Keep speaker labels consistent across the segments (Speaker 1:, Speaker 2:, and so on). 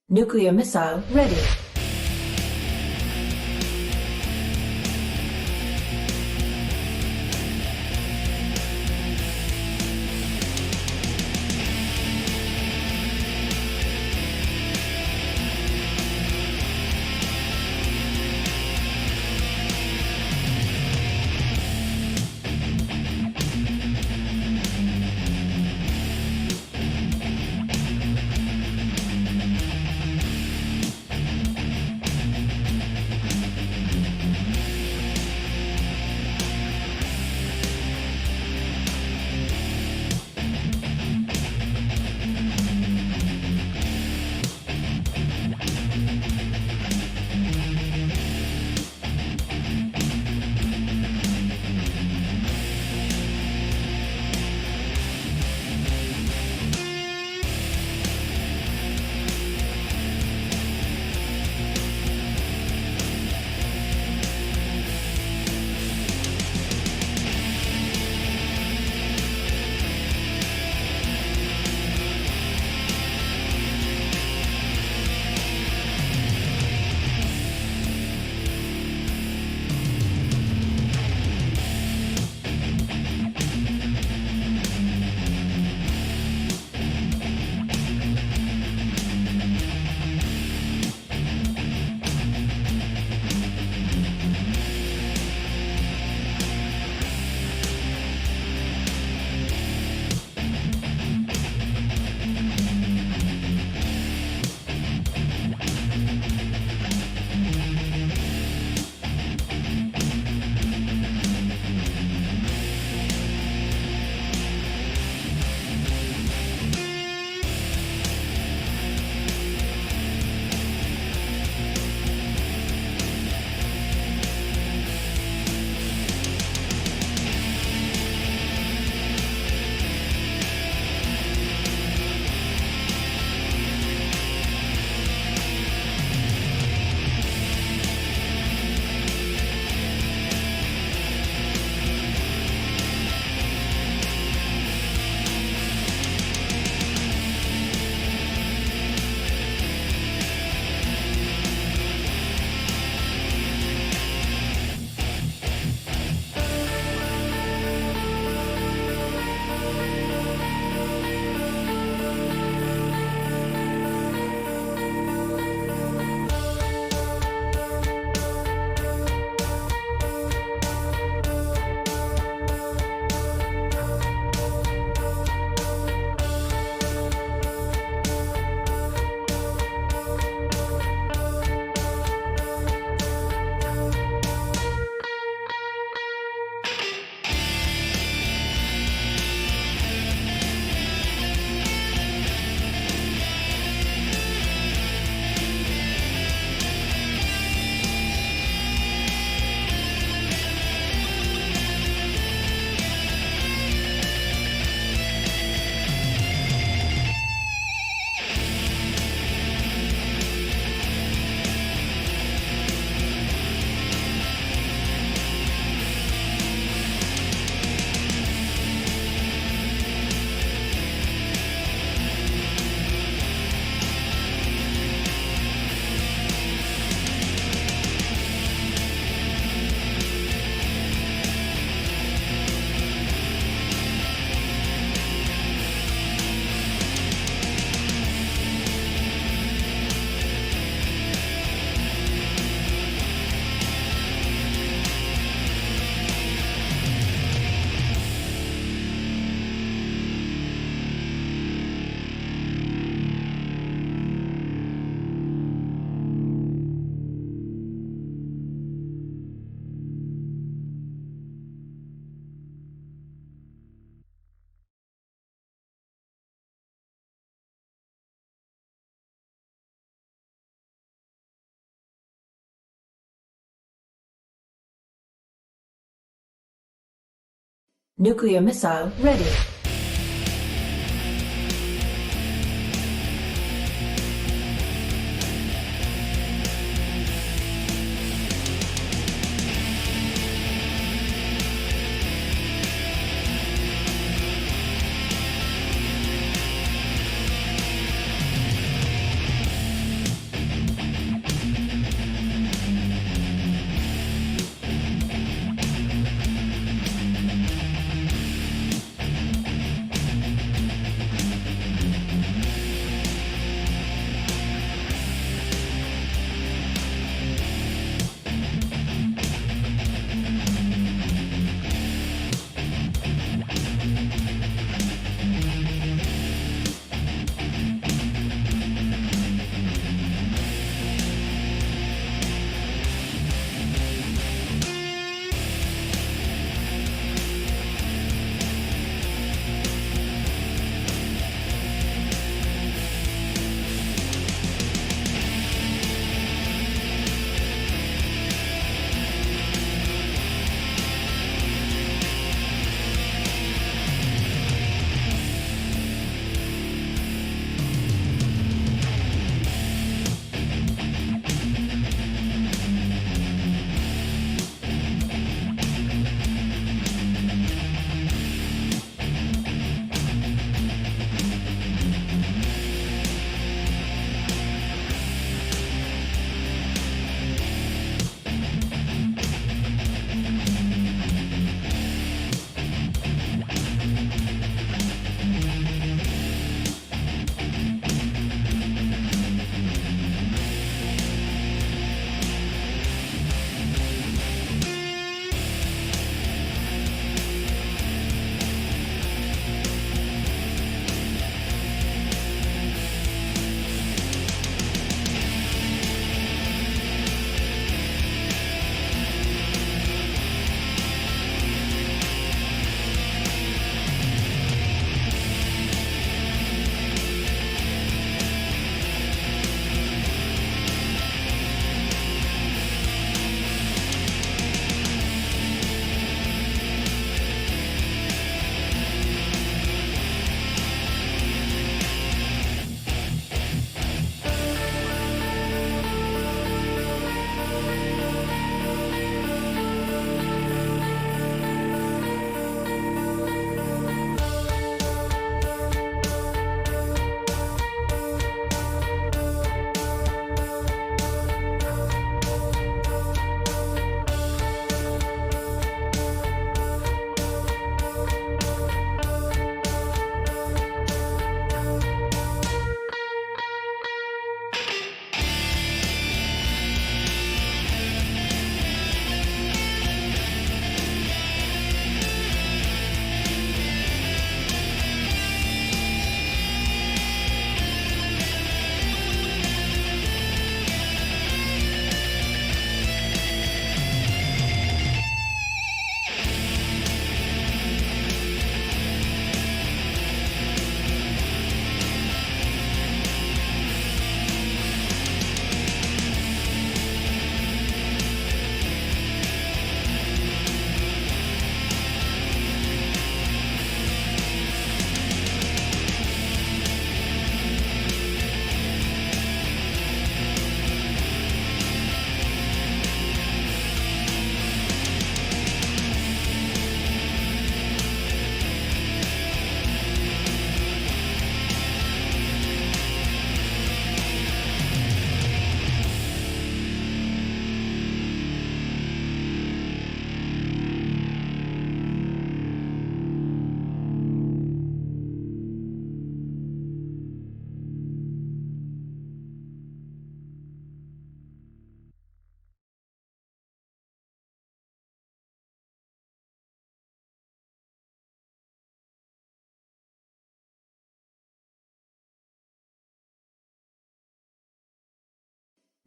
Speaker 1: Nuclear missile ready. Nuclear missile ready.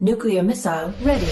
Speaker 1: Nuclear missile ready.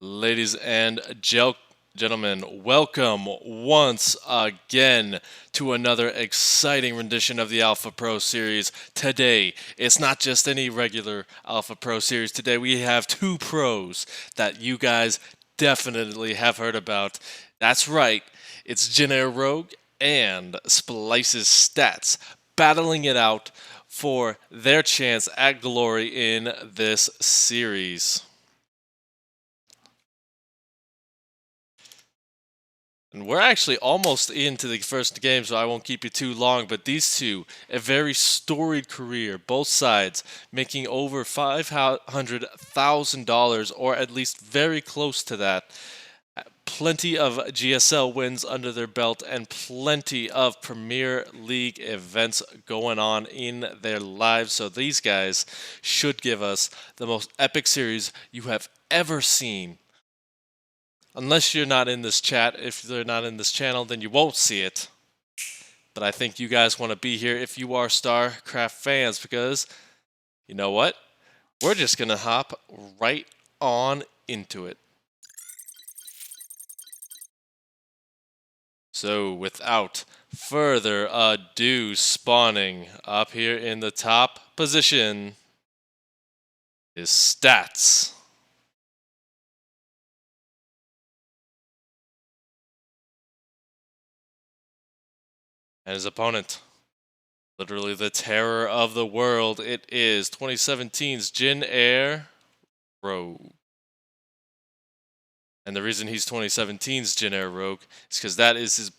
Speaker 2: Ladies and gentlemen, welcome once again to another exciting rendition of the Alpha Pro series. Today, it's not just any regular Alpha Pro series. Today, we have two pros that you guys definitely have heard about. That's right, it's Jin Air Rogue and Splice's Stats battling it out for their chance at glory in this series. And we're actually almost into the first game, so I won't keep you too long. But these two, a very storied career, both sides making over $500,000, or at least very close to that. Plenty of GSL wins under their belt and plenty of Premier League events going on in their lives. So these guys should give us the most epic series you have ever seen. Unless you're not in this chat, if they're not in this channel, then you won't see it. But I think you guys want to be here if you are StarCraft fans, because you know what? We're just going to hop right on into it. So without further ado, spawning up here in the top position is Stats. And his opponent, literally the terror of the world, it is 2017's Jin Air Rogue. And the reason he's 2017's Jin Air Rogue is because that is his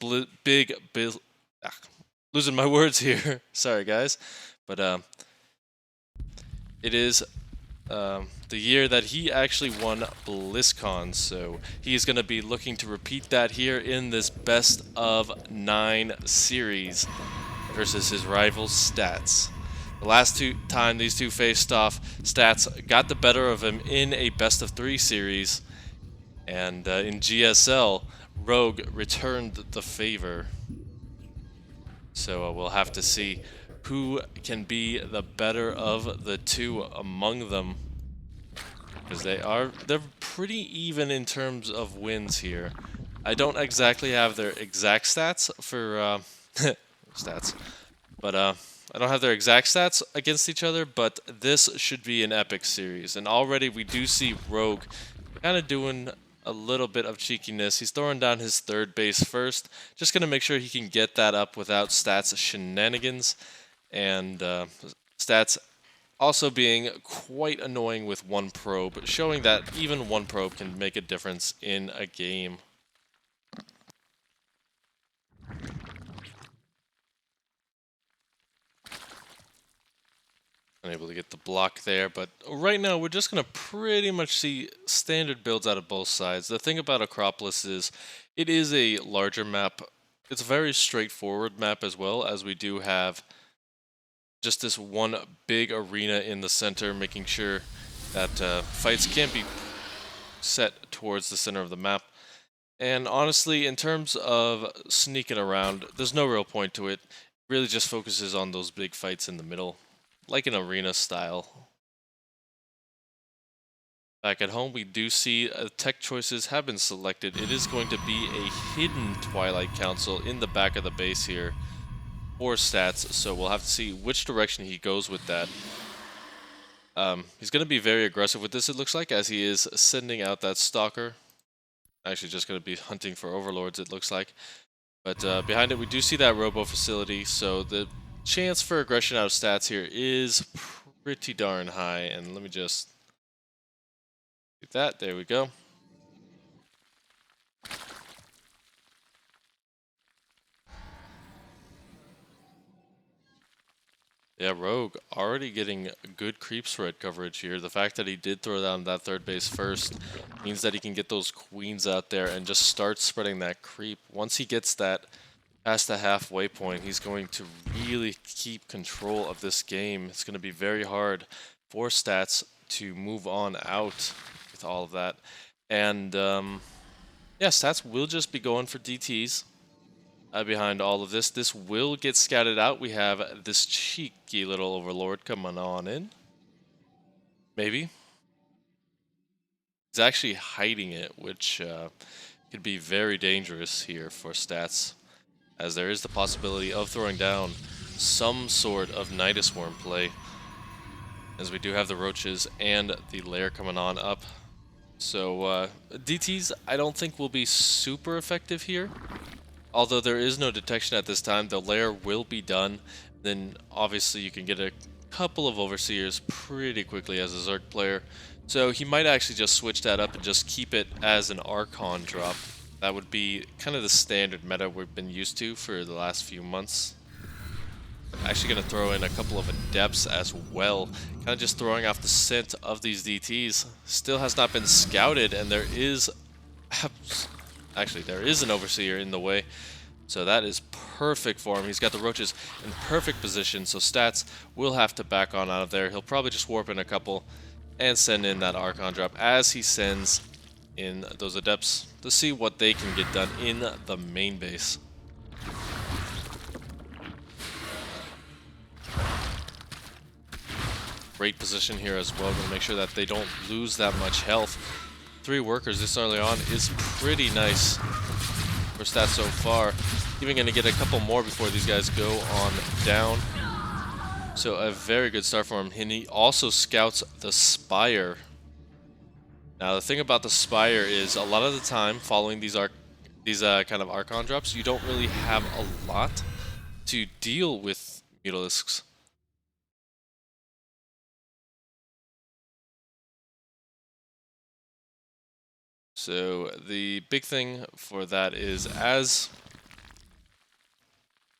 Speaker 2: losing my words here. Sorry, guys. But it is the year that he actually won BlizzCon, so he's going to be looking to repeat that here in this best of 9 series versus his rival Stats. The last time these two faced off, Stats got the better of him in a best of 3 series, and in GSL, Rogue returned the favor. So we'll have to see who can be the better of the two among them. Because they're pretty even in terms of wins here. I don't exactly have their exact stats for stats, but I don't have their exact stats against each other. But this should be an epic series, and already we do see Rogue kind of doing a little bit of cheekiness. He's throwing down his third base first, just gonna make sure he can get that up without stats shenanigans, and stats also being quite annoying with one probe, showing that even one probe can make a difference in a game. Unable to get the block there, but right now we're just going to pretty much see standard builds out of both sides. The thing about Acropolis is it is a larger map. It's a very straightforward map as well, as we do have just this one big arena in the center, making sure that fights can't be set towards the center of the map. And honestly, in terms of sneaking around, there's no real point to it. It really just focuses on those big fights in the middle, like an arena style. Back at home, we do see tech choices have been selected. It is going to be a hidden Twilight Council in the back of the base here for stats, so we'll have to see which direction he goes with that. He's going to be very aggressive with this, it looks like, as he is sending out that Stalker. Actually just going to be hunting for Overlords, it looks like. But behind it, we do see that Robo facility, so the chance for aggression out of stats here is pretty darn high. And let me just do that. There we go. Yeah, Rogue already getting good creep spread coverage here. The fact that he did throw down that third base first means that he can get those queens out there and just start spreading that creep. Once he gets that past the halfway point, he's going to really keep control of this game. It's going to be very hard for stats to move on out with all of that. And yeah, stats will just be going for DTs. Behind all of this. This will get scouted out. We have this cheeky little Overlord coming on in. Maybe. He's actually hiding it, which could be very dangerous here for stats, as there is the possibility of throwing down some sort of Nidus Worm play, as we do have the Roaches and the Lair coming on up. So DTs I don't think will be super effective here. Although there is no detection at this time, the Lair will be done. Then obviously you can get a couple of Overseers pretty quickly as a Zerg player. So he might actually just switch that up and just keep it as an Archon drop. That would be kind of the standard meta we've been used to for the last few months. Actually going to throw in a couple of Adepts as well. Kind of just throwing off the scent of these DTs. Still has not been scouted, and there is... Actually, there is an Overseer in the way, so that is perfect for him. He's got the Roaches in perfect position, so stats will have to back on out of there. He'll probably just warp in a couple and send in that Archon drop as he sends in those Adepts to see what they can get done in the main base. Great position here as well, to make sure that they don't lose that much health. 3 workers this early on is pretty nice for stats so far. Even going to get a couple more before these guys go on down. So a very good start for him. And he also scouts the Spire. Now the thing about the Spire is a lot of the time following these kind of Archon drops, you don't really have a lot to deal with Mutalisks. So the big thing for that is, as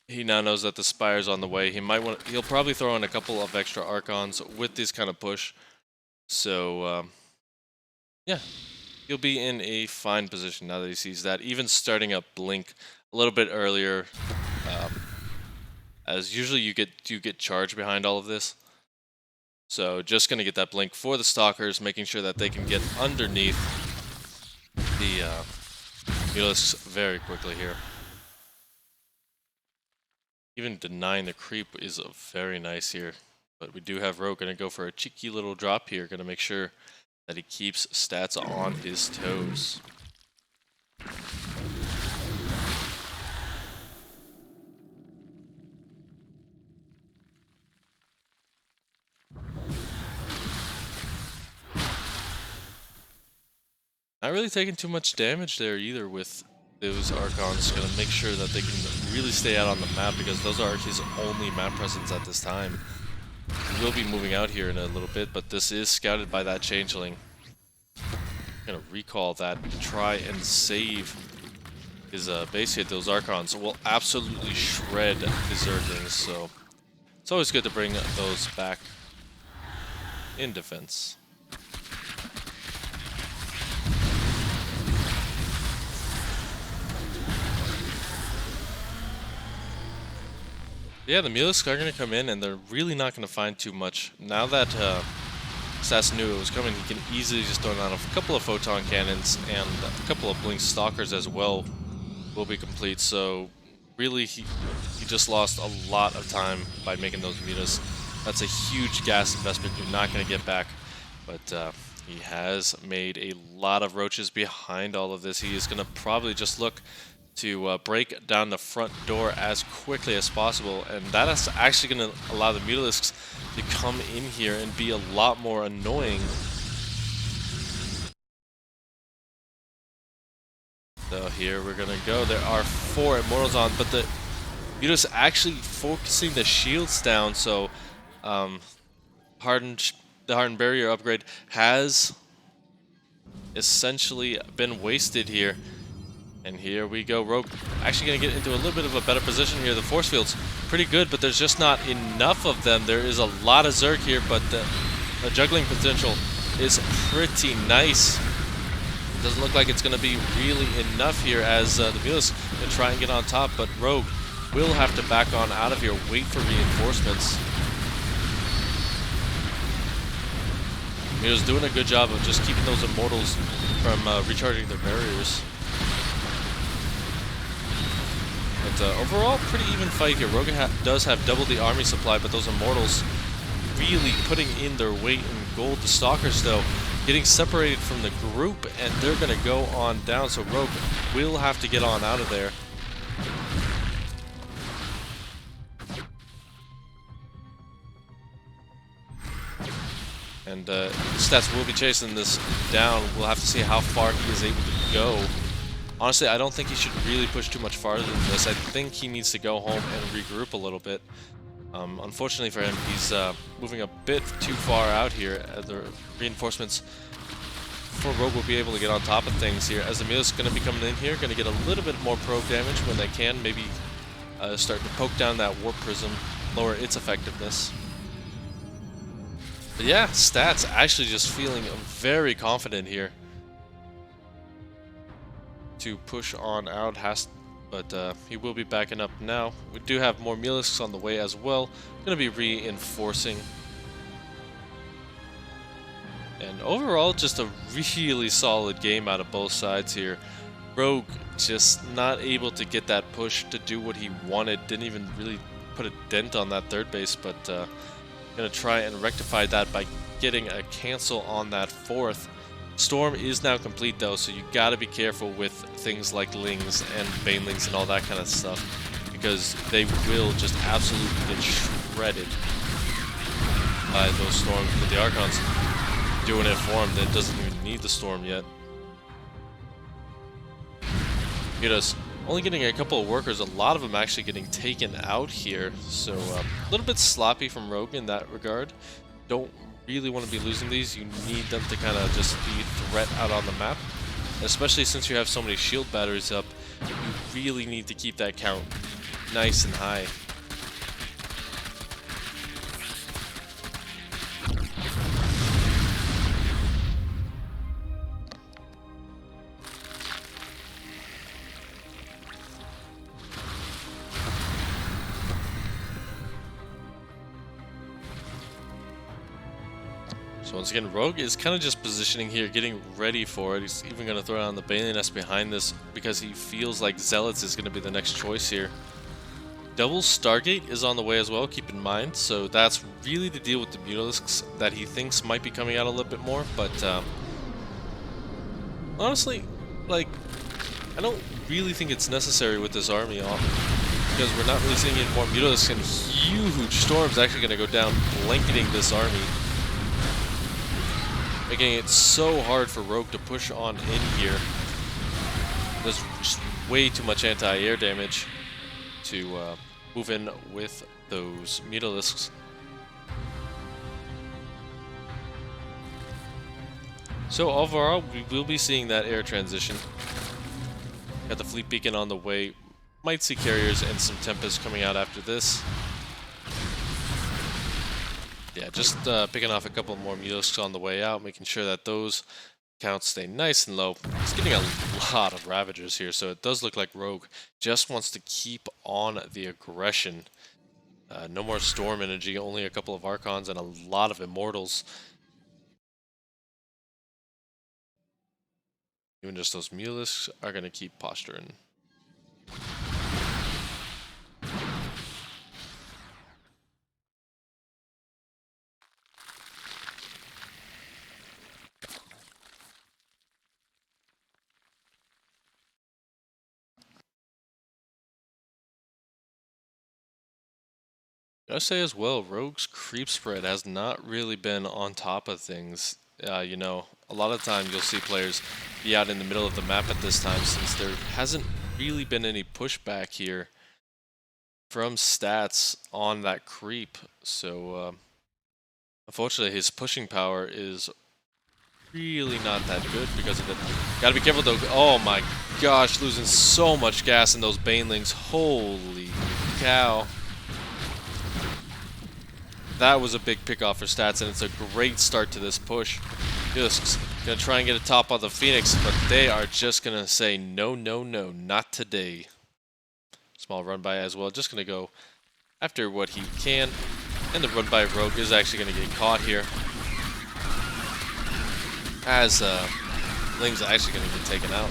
Speaker 2: he now knows that the Spire's on the way, he'll probably throw in a couple of extra Archons with this kind of push. So yeah, he'll be in a fine position now that he sees that. Even starting up Blink a little bit earlier, as usually you get charge behind all of this. So just gonna get that Blink for the Stalkers, making sure that they can get underneath Mutalisks very quickly here. Even denying the creep is very nice here. But we do have Rogue going to go for a cheeky little drop here. Going to make sure that he keeps stats on his toes. Not really taking too much damage there either with those Archons. Going to make sure that they can really stay out on the map because those are his only map presence at this time. He will be moving out here in a little bit, but this is scouted by that Changeling. Gonna recall that to try and save his base hit. Those Archons will absolutely shred the Zerglings, so it's always good to bring those back in defense. Yeah, the Mutalisks are going to come in, and they're really not going to find too much. Now that Stats knew it was coming, he can easily just throw down a couple of Photon Cannons and a couple of Blink Stalkers as well will be complete. So really, he just lost a lot of time by making those mutas. That's a huge gas investment you're not going to get back, but he has made a lot of roaches behind all of this. He is going to probably just look to break down the front door as quickly as possible, and that is actually going to allow the Mutalisks to come in here and be a lot more annoying. So here we're going to go. There are 4 Immortals on, but the Mutalisks actually focusing the shields down, so the Hardened Barrier upgrade has essentially been wasted here. And here we go. Rogue actually going to get into a little bit of a better position here. The force field's pretty good, but there's just not enough of them. There is a lot of Zerg here, but the juggling potential is pretty nice. It doesn't look like it's going to be really enough here as the Mutalisks can try and get on top, but Rogue will have to back on out of here, wait for reinforcements. Mutalisks doing a good job of just keeping those Immortals from recharging their barriers. But overall, pretty even fight here. Rogue does have double the army supply, but those Immortals really putting in their weight in gold. The Stalkers, though, getting separated from the group, and they're going to go on down, so Rogue will have to get on out of there. And Stats will be chasing this down. We'll have to see how far he is able to go. Honestly, I don't think he should really push too much farther than this. I think he needs to go home and regroup a little bit. Unfortunately for him, he's moving a bit too far out here. The reinforcements for Rogue will be able to get on top of things here. As the Mutalisks is going to be coming in here, going to get a little bit more probe damage when they can. Maybe start to poke down that Warp Prism, lower its effectiveness. But yeah, Stats actually just feeling very confident here to push on out, but he will be backing up now. We do have more Mutalisks on the way as well. Going to be reinforcing. And overall, just a really solid game out of both sides here. Rogue just not able to get that push to do what he wanted. Didn't even really put a dent on that third base, but going to try and rectify that by getting a cancel on that fourth. Storm is now complete though, so you gotta be careful with things like Lings and Banelings and all that kind of stuff, because they will just absolutely get shredded by those Storms. But the Archons doing it for him that doesn't even need the Storm yet. Mutas only getting a couple of workers, a lot of them actually getting taken out here, so a little bit sloppy from Rogue in that regard. Don't really want to be losing these. You need them to kind of just be a threat out on the map, especially since you have so many shield batteries up. You really need to keep that count nice and high. So once again, Rogue is kind of just positioning here, getting ready for it. He's even going to throw down the Baneling Nest behind this because he feels like Zealots is going to be the next choice here. Double Stargate is on the way as well, keep in mind. So that's really the deal with the Mutalisks that he thinks might be coming out a little bit more. But honestly, like, I don't really think it's necessary with this army off, because we're not really seeing any more Mutalisks, and huge storms actually going to go down, blanketing this army, making it so hard for Rogue to push on in here. There's just way too much anti-air damage to move in with those Mutalisks. So overall, we will be seeing that air transition. Got the fleet beacon on the way. Might see carriers and some Tempests coming out after this. Yeah, just picking off a couple more Mutalisks on the way out, making sure that those counts stay nice and low. He's getting a lot of Ravagers here, so it does look like Rogue just wants to keep on the aggression. No more Storm Energy, only a couple of Archons and a lot of Immortals. Even just those Mutalisks are going to keep posturing. Gotta say as well, Rogue's creep spread has not really been on top of things. You know, a lot of time you'll see players be out in the middle of the map at this time, since there hasn't really been any pushback here from stats on that creep. So unfortunately his pushing power is really not that good because of it. Gotta be careful though. Oh my gosh, losing so much gas in those Banelings. Holy cow. That was a big pickoff for stats, and it's a great start to this push. Just gonna try and get a top on the Phoenix, but they are just gonna say no, no, no, not today. Small run by as well, just gonna go after what he can, and the run by Rogue is actually gonna get caught here, as Ling's actually gonna get taken out.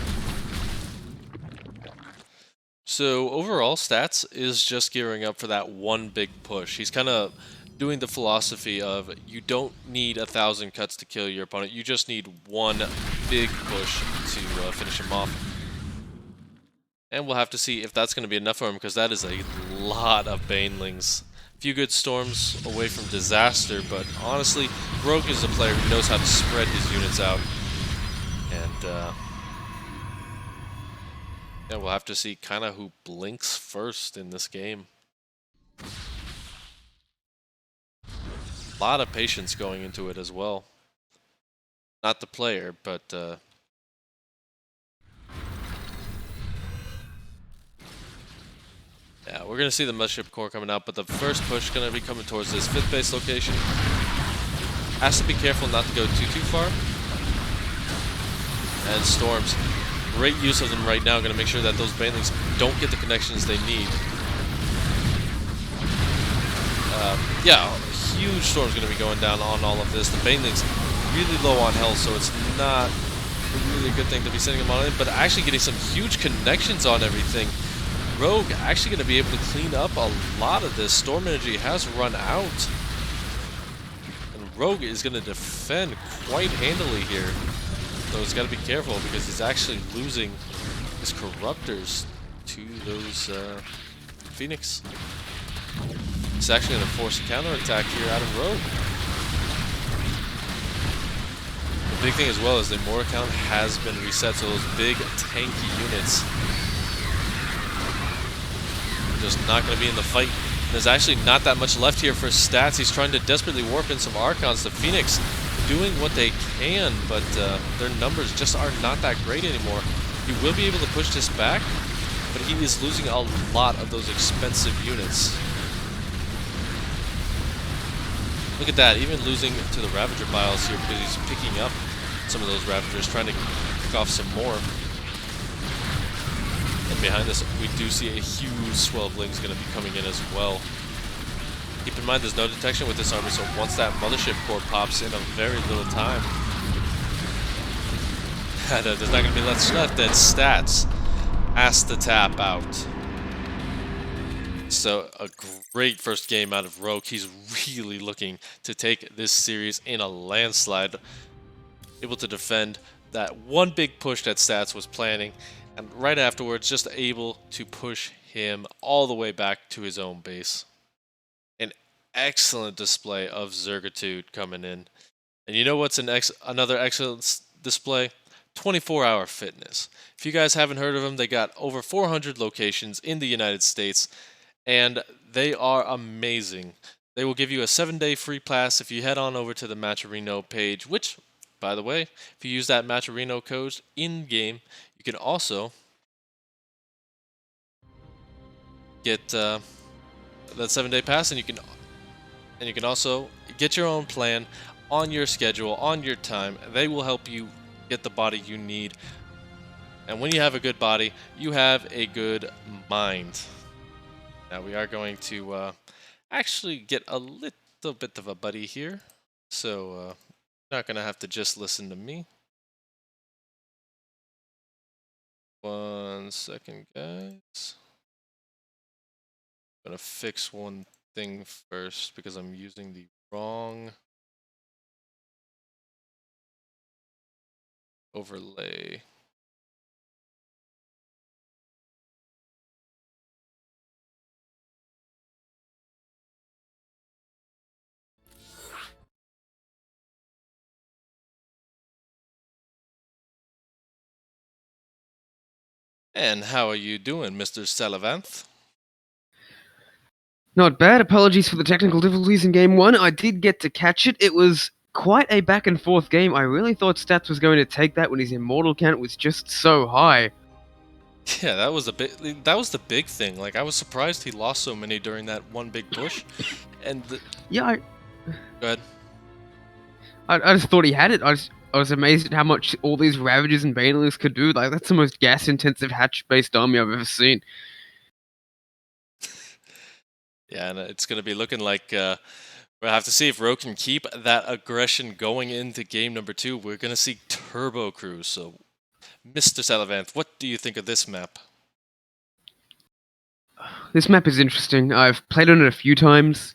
Speaker 2: So overall, stats is just gearing up for that one big push. He's kind of doing the philosophy of you don't need 1,000 cuts to kill your opponent, you just need one big push to finish him off. And we'll have to see if that's going to be enough for him, because that is a lot of Banelings. A few good storms away from disaster, but honestly, Rogue is a player who knows how to spread his units out. And yeah, we'll have to see kind of who blinks first in this game. A lot of patience going into it as well. Not the player, but yeah, we're gonna see the Mothership Core coming out, but the first push gonna be coming towards this 5th base location. Has to be careful not to go too far. And storms, great use of them right now. Gonna make sure that those Banelings don't get the connections they need. Yeah, huge storm's going to be going down on all of this. The Baneling's really low on health, so it's not really a good thing to be sending them on in, but actually getting some huge connections on everything. Rogue actually going to be able to clean up a lot of this. Storm energy has run out, and Rogue is going to defend quite handily here. So he's got to be careful because he's actually losing his Corruptors to those Phoenix. He's actually going to force a counterattack here out of Rogue. The big thing as well is the Immortal count has been reset, so those big tanky units just not going to be in the fight. There's actually not that much left here for stats. He's trying to desperately warp in some Archons. The Phoenix doing what they can, but their numbers just are not that great anymore. He will be able to push this back, but he is losing a lot of those expensive units. Look at that, even losing to the Ravager Biles here because he's picking up some of those Ravagers, trying to pick off some more. And behind this, we do see a huge swell of Lings going to be coming in as well. Keep in mind there's no detection with this army, so once that Mothership Core pops in a very little time, there's not going to be much left, then Stats has to tap out. So a great first game out of Rogue. He's really looking to take this series in a landslide. Able to defend that one big push that Stats was planning, and right afterwards just able to push him all the way back to his own base. An excellent display of Zergitude coming in. And you know what's another excellent display? 24-hour fitness. If you guys haven't heard of them, they got over 400 locations in the United States, and they are amazing. They will give you a 7-day free pass if you head on over to the Matcherino page, which, by the way, if you use that Matcherino code in-game, you can also get that 7-day pass, and you can also get your own plan on your schedule, on your time. They will help you get the body you need. And when you have a good body, you have a good mind. Now we are going to actually get a little bit of a buddy here. So not going to have to just listen to me. 1 second, guys. I'm going to fix one thing first because I'm using the wrong overlay. And how are you doing, Mr. Salavanth?
Speaker 3: Not bad. Apologies for the technical difficulties in Game 1. I did get to catch it. It was quite a back-and-forth game. I really thought Stats was going to take that when his immortal count was just so high.
Speaker 2: Yeah, that was the big thing. Like, I was surprised he lost so many during that one big push. And
Speaker 3: Yeah,
Speaker 2: go ahead.
Speaker 3: I just thought he had it. I was amazed at how much all these Ravagers and Banelings could do. Like, that's the most gas-intensive hatch-based army I've ever seen.
Speaker 2: Yeah, and it's going to be looking like we'll have to see if Rogue can keep that aggression going into game number 2. We're going to see Turbo Cruise. So, Mr. Salavanth, what do you think of this map?
Speaker 3: This map is interesting. I've played on it a few times.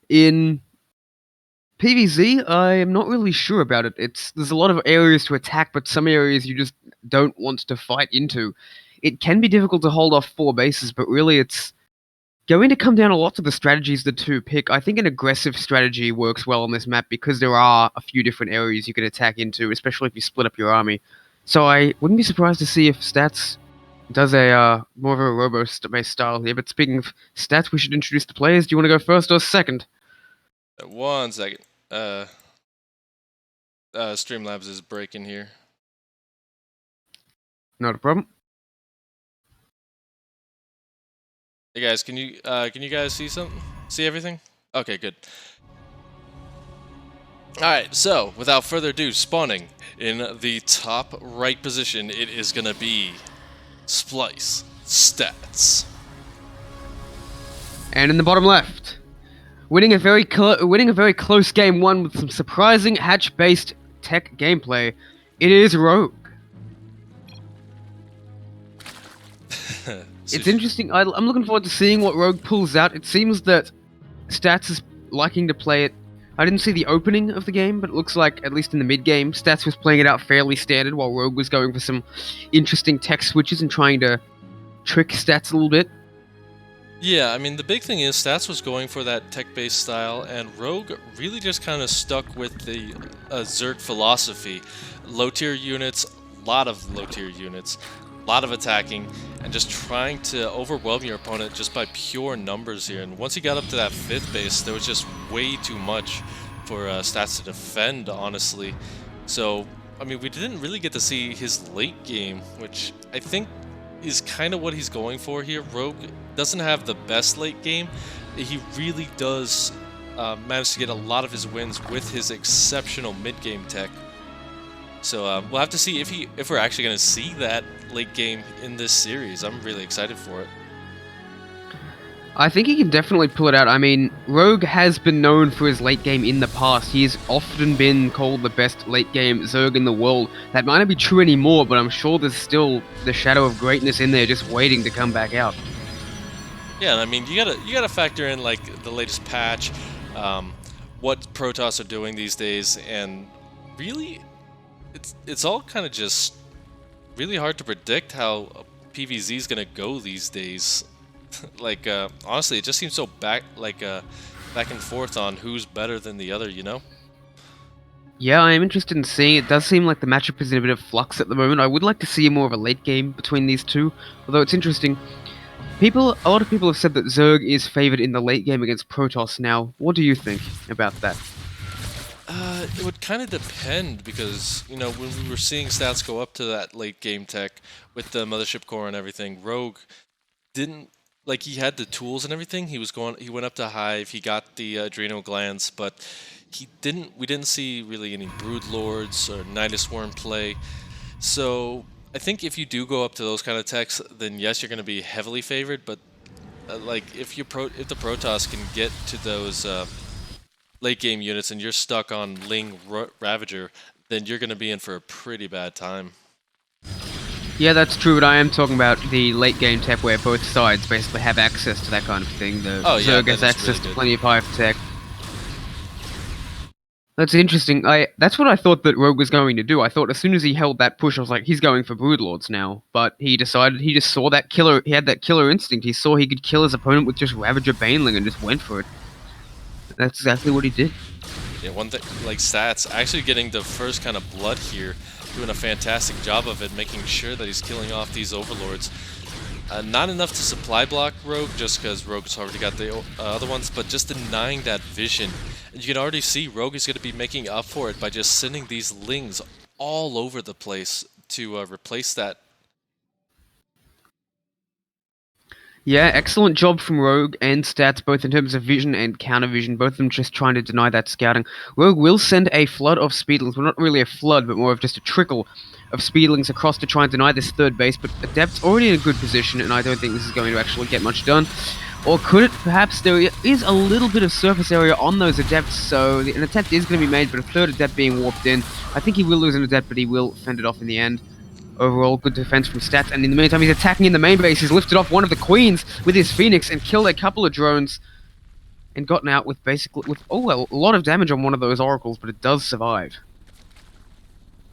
Speaker 3: In PvZ, I am not really sure about it. There's a lot of areas to attack, but some areas you just don't want to fight into. It can be difficult to hold off 4 bases, but really it's going to come down a lot to the strategies the two pick. I think an aggressive strategy works well on this map because there are a few different areas you can attack into, especially if you split up your army. So I wouldn't be surprised to see if Stats does a more of a robo-based style here. But speaking of Stats, we should introduce the players. Do you want to go first or second?
Speaker 2: 1 second. Streamlabs is breaking here.
Speaker 3: Not a problem.
Speaker 2: Hey guys, can you guys see something? See everything? Okay, good. Alright, so without further ado, spawning in the top right position, it is gonna be Splice Stats.
Speaker 3: And in the bottom left, winning a very close game 1 with some surprising hatch-based tech gameplay, it is Rogue. It's interesting. I'm looking forward to seeing what Rogue pulls out. It seems that Stats is liking to play it. I didn't see the opening of the game, but it looks like, at least in the mid-game, Stats was playing it out fairly standard, while Rogue was going for some interesting tech switches and trying to trick Stats a little bit.
Speaker 2: Yeah, I mean, the big thing is Stats was going for that tech-based style, and Rogue really just kind of stuck with the Zerg philosophy. Low-tier units, a lot of low-tier units, a lot of attacking, and just trying to overwhelm your opponent just by pure numbers here. And once he got up to that 5th base, there was just way too much for Stats to defend, honestly. So, I mean, we didn't really get to see his late game, which I think is kind of what he's going for here. Rogue doesn't have the best late game. He really does manage to get a lot of his wins with his exceptional mid-game tech. So we'll have to see if we're actually going to see that late game in this series. I'm really excited for it.
Speaker 3: I think he can definitely pull it out. I mean, Rogue has been known for his late game in the past. He has often been called the best late game Zerg in the world. That might not be true anymore, but I'm sure there's still the shadow of greatness in there just waiting to come back out.
Speaker 2: Yeah, and I mean, you gotta factor in like the latest patch, what Protoss are doing these days, and really, it's all kind of just really hard to predict how PvZ is gonna go these days. Like honestly, it just seems so back and forth on who's better than the other, you know?
Speaker 3: Yeah, I am interested in seeing. It does seem like the matchup is in a bit of flux at the moment. I would like to see more of a late game between these two, although it's interesting. A lot of people have said that Zerg is favored in the late game against Protoss now. What do you think about that?
Speaker 2: It would kind of depend because, you know, when we were seeing stats go up to that late game tech with the Mothership Core and everything, Rogue didn't, like, he had the tools and everything. He went up to Hive, he got the adrenal glands, but we didn't see really any Brood Lords or Nidus Worm play. So I think if you do go up to those kind of techs, then yes, you're going to be heavily favored, but like if the Protoss can get to those late game units and you're stuck on Ling Ravager, then you're going to be in for a pretty bad time.
Speaker 3: Yeah, that's true, but I am talking about the late game tech where both sides basically have access to that kind of thing. The Zerg has access to plenty of Hive tech. That's interesting. That's what I thought that Rogue was going to do. I thought as soon as he held that push, I was like, he's going for Broodlords now. But he decided, he just saw that killer, he had that killer instinct. He saw he could kill his opponent with just Ravager Baneling and just went for it. That's exactly what he did.
Speaker 2: Yeah, one thing, like Stats, actually getting the first kind of blood here, doing a fantastic job of it, making sure that he's killing off these Overlords. Not enough to supply block Rogue, just because Rogue's already got the other ones, but just denying that vision. And you can already see Rogue is going to be making up for it by just sending these Lings all over the place to replace that.
Speaker 3: Yeah, excellent job from Rogue and Stats, both in terms of vision and counter vision, both of them just trying to deny that scouting. Rogue will send a flood of Speedlings, well, not really a flood, but more of just a trickle of Speedlings across to try and deny this third base, but Adept's already in a good position, and I don't think this is going to actually get much done. Or could it? Perhaps there is a little bit of surface area on those Adepts, so an attempt is going to be made, but a third Adept being warped in. I think he will lose an Adept, but he will fend it off in the end. Overall, good defense from Stats, and in the meantime, he's attacking in the main base. He's lifted off one of the Queens with his Phoenix and killed a couple of drones, and gotten out with a lot of damage on one of those Oracles, but it does survive.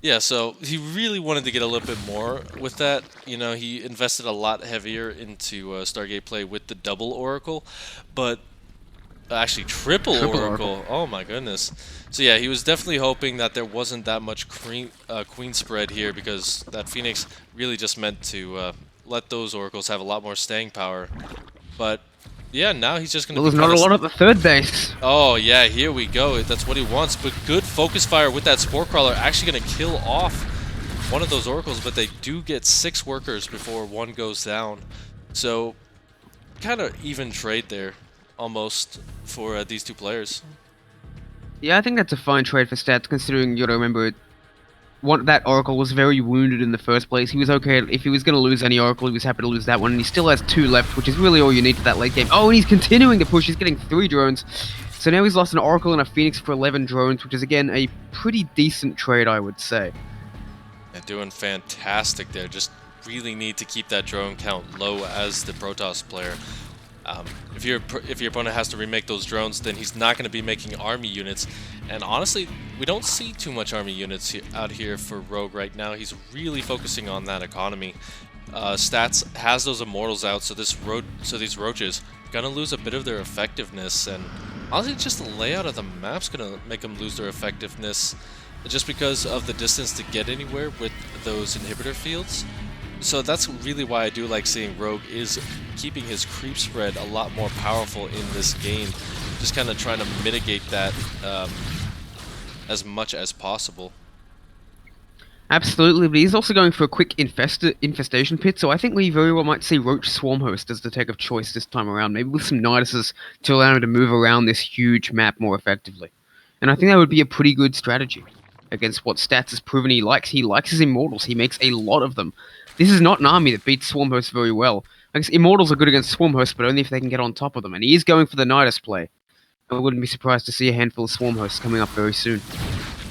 Speaker 2: Yeah, so he really wanted to get a little bit more with that. You know, he invested a lot heavier into Stargate play with the double Oracle, but actually triple Oracle. Oh my goodness. So yeah, he was definitely hoping that there wasn't that much queen spread here, because that Phoenix really just meant to let those Oracles have a lot more staying power. But yeah, now he's just going to
Speaker 3: Well, there's not a lot at the third base.
Speaker 2: Oh yeah, here we go. That's what he wants. But good focus fire with that Spore Crawler, actually going to kill off one of those Oracles, but they do get 6 workers before one goes down. So kind of even trade there, almost, for these two players.
Speaker 3: Yeah, I think that's a fine trade for Stats, considering you gotta remember that Oracle was very wounded in the first place. He was okay if he was going to lose any Oracle, he was happy to lose that one, and he still has 2 left, which is really all you need for that late game. Oh, and he's continuing to push. He's getting 3 drones. So now he's lost an Oracle and a Phoenix for 11 drones, which is again a pretty decent trade, I would say.
Speaker 2: And doing fantastic there. Just really need to keep that drone count low as the Protoss player. If your opponent has to remake those drones, then he's not going to be making army units. And honestly, we don't see too much army units out here for Rogue right now. He's really focusing on that economy. Stats has those Immortals out, so these Roaches are going to lose a bit of their effectiveness. And honestly, just the layout of the map's going to make them lose their effectiveness, just because of the distance to get anywhere with those inhibitor fields. So that's really why I do like seeing Rogue is keeping his creep spread a lot more powerful in this game. Just kind of trying to mitigate that as much as possible.
Speaker 3: Absolutely, but he's also going for a quick infestation pit, so I think we very well might see Roach Swarmhost as the tech of choice this time around, maybe with some Niduses to allow him to move around this huge map more effectively. And I think that would be a pretty good strategy against what Stats has proven he likes. He likes his Immortals, he makes a lot of them. This is not an army that beats Swarmhost very well. I guess Immortals are good against Swarm Hosts, but only if they can get on top of them. And he is going for the Nidus play. I wouldn't be surprised to see a handful of Swarm Hosts coming up very soon.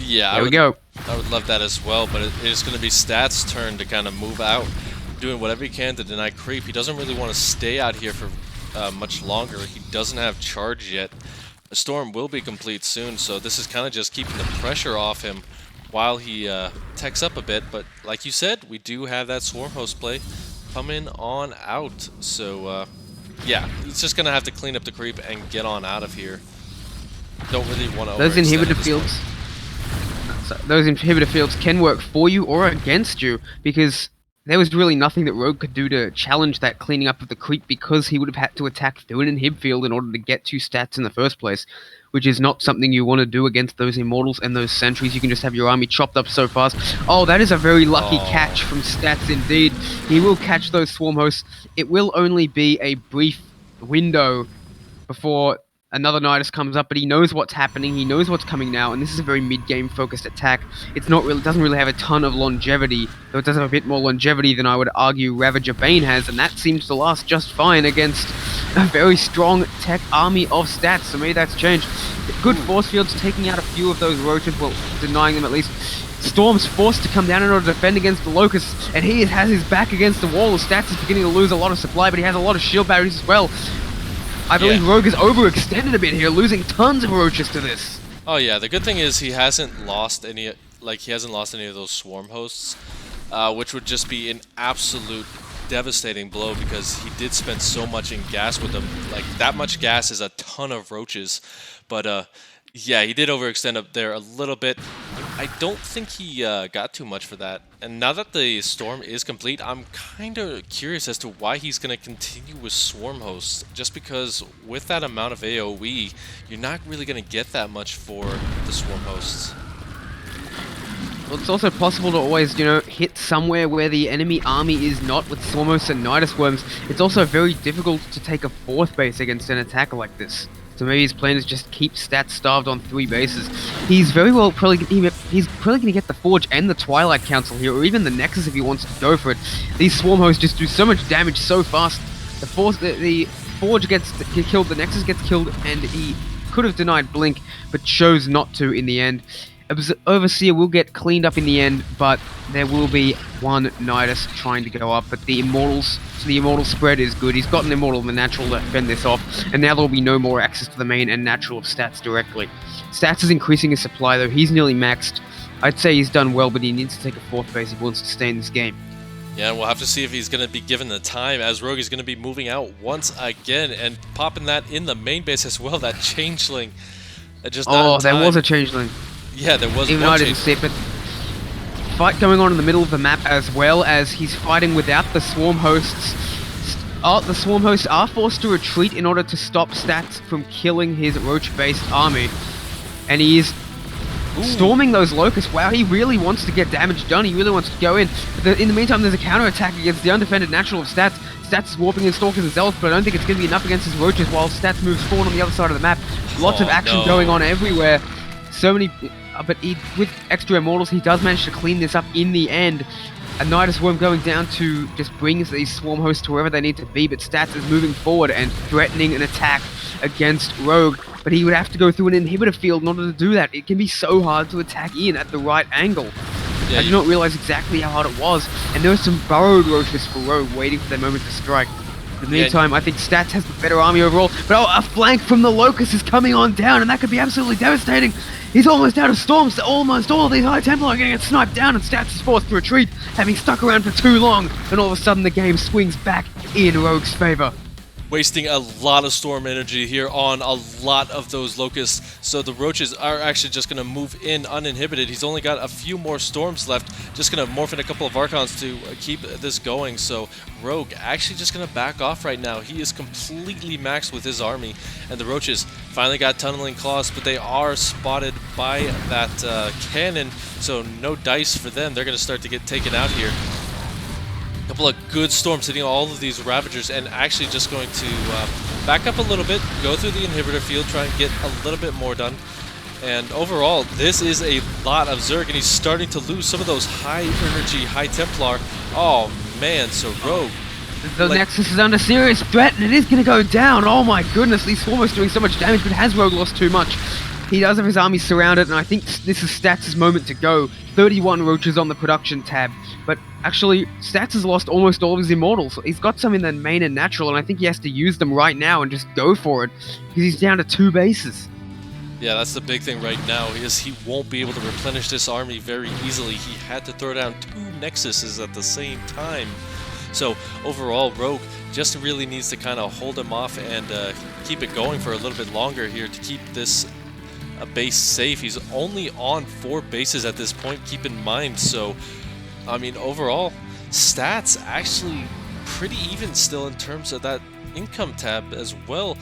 Speaker 2: Yeah,
Speaker 3: There we go.
Speaker 2: I would love that as well, but it is going to be Stat's turn to kind of move out, doing whatever he can to deny creep. He doesn't really want to stay out here for much longer. He doesn't have charge yet. The storm will be complete soon, so this is kind of just keeping the pressure off him while he techs up a bit. But like you said, we do have that Swarm Host play coming on out. So yeah, he's just going to have to clean up the creep and get on out of here. Don't really want to
Speaker 3: Those
Speaker 2: overextend
Speaker 3: inhibitor
Speaker 2: at this point.
Speaker 3: fields. Those inhibitor fields can work for you or against you, because there was really nothing that Rogue could do to challenge that cleaning up of the creep, because he would have had to attack through an inhib field in order to get 2 stats in the first place, which is not something you want to do against those Immortals and those Sentries. You can just have your army chopped up so fast. Oh, that is a very lucky catch from Stats indeed. He will catch those Swarm Hosts. It will only be a brief window before another Nidus comes up, but he knows what's happening, he knows what's coming now, and this is a very mid-game focused attack. It's not really, doesn't really have a ton of longevity, though it does have a bit more longevity than I would argue Ravager Bane has, and that seems to last just fine against a very strong tech army of Stats, so maybe that's changed. Good force fields taking out a few of those roaches, well, denying them at least. Storm's forced to come down in order to defend against the Locusts, and he has his back against the wall. Stats is beginning to lose a lot of supply, but he has a lot of shield batteries as well. I believe Rogue is overextended a bit here, losing tons of roaches to this.
Speaker 2: Oh yeah, the good thing is he hasn't lost any of those Swarm Hosts, which would just be an absolute devastating blow, because he did spend so much in gas with them. Like, that much gas is a ton of roaches, but yeah, he did overextend up there a little bit. I don't think he got too much for that. And now that the storm is complete, I'm kind of curious as to why he's going to continue with Swarm Hosts. Just because with that amount of AoE, you're not really going to get that much for the Swarm Hosts.
Speaker 3: Well, it's also possible to always, hit somewhere where the enemy army is not with Swarm Hosts and Nidus Worms. It's also very difficult to take a 4th base against an attacker like this. So maybe his plan is just keep Stats starved on 3 bases. He's very well he's probably going to get the Forge and the Twilight Council here, or even the Nexus if he wants to go for it. These Swarm Hosts just do so much damage so fast. The Forge gets killed, the Nexus gets killed, and he could have denied Blink, but chose not to in the end. Overseer will get cleaned up in the end, but there will be one Nidus trying to go up. But the Immortal spread is good. He's got an Immortal and the Natural to fend this off, and now there will be no more access to the main and Natural of Stats directly. Stats is increasing his supply, though. He's nearly maxed. I'd say he's done well, but he needs to take a 4th base if he wants to stay in this game.
Speaker 2: Yeah, we'll have to see if he's going to be given the time, as Rogue is going to be moving out once again and popping that in the main base as well, that Changeling.
Speaker 3: There was a Changeling.
Speaker 2: Yeah, there was
Speaker 3: Even
Speaker 2: one
Speaker 3: I didn't see it, but fight going on in the middle of the map, as well as he's fighting without the Swarm Hosts. The Swarm Hosts are forced to retreat in order to stop Stats from killing his Roach-based army. And he is storming those Locusts. Wow, he really wants to get damage done. He really wants to go in. But in the meantime, there's a counterattack against the undefended Natural of Stats. Stats is warping in Stalkers and Zealots, but I don't think it's going to be enough against his Roaches while Stats moves forward on the other side of the map. Lots of action going on everywhere. So many... but with extra Immortals, he does manage to clean this up in the end. A Nidus Worm going down to just brings these Swarm Hosts to wherever they need to be, but Stats is moving forward and threatening an attack against Rogue. But he would have to go through an inhibitor field in order to do that. It can be so hard to attack in at the right angle. Yeah, I did not realize exactly how hard it was. And there were some burrowed Roaches for Rogue waiting for their moment to strike. In the meantime, I think Stats has the better army overall. But a flank from the Locust is coming on down, and that could be absolutely devastating. He's almost out of storms. Almost all of these High Templar are going to get sniped down, and Stats is forced to retreat, having stuck around for too long. And all of a sudden, the game swings back in Rogue's favor.
Speaker 2: Wasting a lot of storm energy here on a lot of those Locusts, so the Roaches are actually just going to move in uninhibited. He's only got a few more storms left, just going to morph in a couple of Archons to keep this going, so Rogue actually just going to back off right now. He is completely maxed with his army, and the Roaches finally got Tunneling Claws, but they are spotted by that cannon, so no dice for them. They're going to start to get taken out here. Couple of good storms hitting all of these Ravagers, and actually just going to back up a little bit, go through the inhibitor field, try and get a little bit more done. And overall, this is a lot of Zerg, and he's starting to lose some of those high energy High Templar. Oh man, so Rogue
Speaker 3: The
Speaker 2: Like-
Speaker 3: Nexus is under serious threat, and it is going to go down. Oh my goodness, these Swarmos doing so much damage, but has Rogue lost too much? He does have his army surrounded, and I think this is Stats' moment to go. 31 Roaches on the production tab, but actually, Stats has lost almost all of his Immortals. He's got some in the main and natural, and I think he has to use them right now and just go for it, because he's down to 2 bases.
Speaker 2: Yeah, that's the big thing right now, is he won't be able to replenish this army very easily. He had to throw down 2 Nexuses at the same time. So overall, Rogue just really needs to kind of hold him off and keep it going for a little bit longer here to keep this base safe. He's only on 4 bases at this point, keep in mind. So, I mean, overall, Stats actually pretty even still in terms of that income tab as well.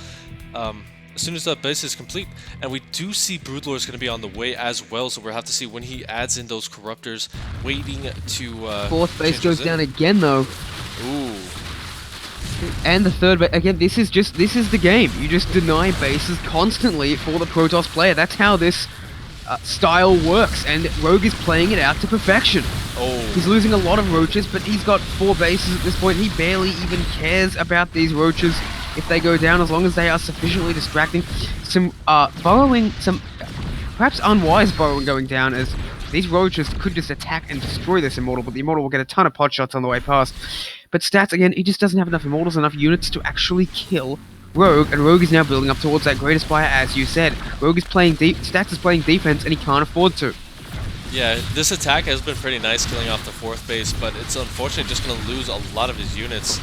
Speaker 2: As soon as that base is complete, and we do see Broodlord is going to be on the way as well, so we'll have to see when he adds in those Corruptors, waiting to
Speaker 3: 4th base
Speaker 2: change
Speaker 3: goes
Speaker 2: those in.
Speaker 3: down again, though.
Speaker 2: Ooh.
Speaker 3: And the 3rd base, again, this is the game. You just deny bases constantly for the Protoss player. That's how this style works, and Rogue is playing it out to perfection.
Speaker 2: Oh.
Speaker 3: He's losing a lot of Roaches, but he's got 4 bases at this point. He barely even cares about these Roaches if they go down, as long as they are sufficiently distracting. Some burrowing, some perhaps unwise burrowing going down, as these Roaches could just attack and destroy this Immortal, but the Immortal will get a ton of pot shots on the way past. But Stats, again, he just doesn't have enough Immortals, enough units to actually kill Rogue, and Rogue is now building up towards that Great Aspire, as you said. Rogue is playing deep, Stats is playing defense, and he can't afford to.
Speaker 2: Yeah, this attack has been pretty nice, killing off the 4th base, but it's unfortunately just going to lose a lot of his units.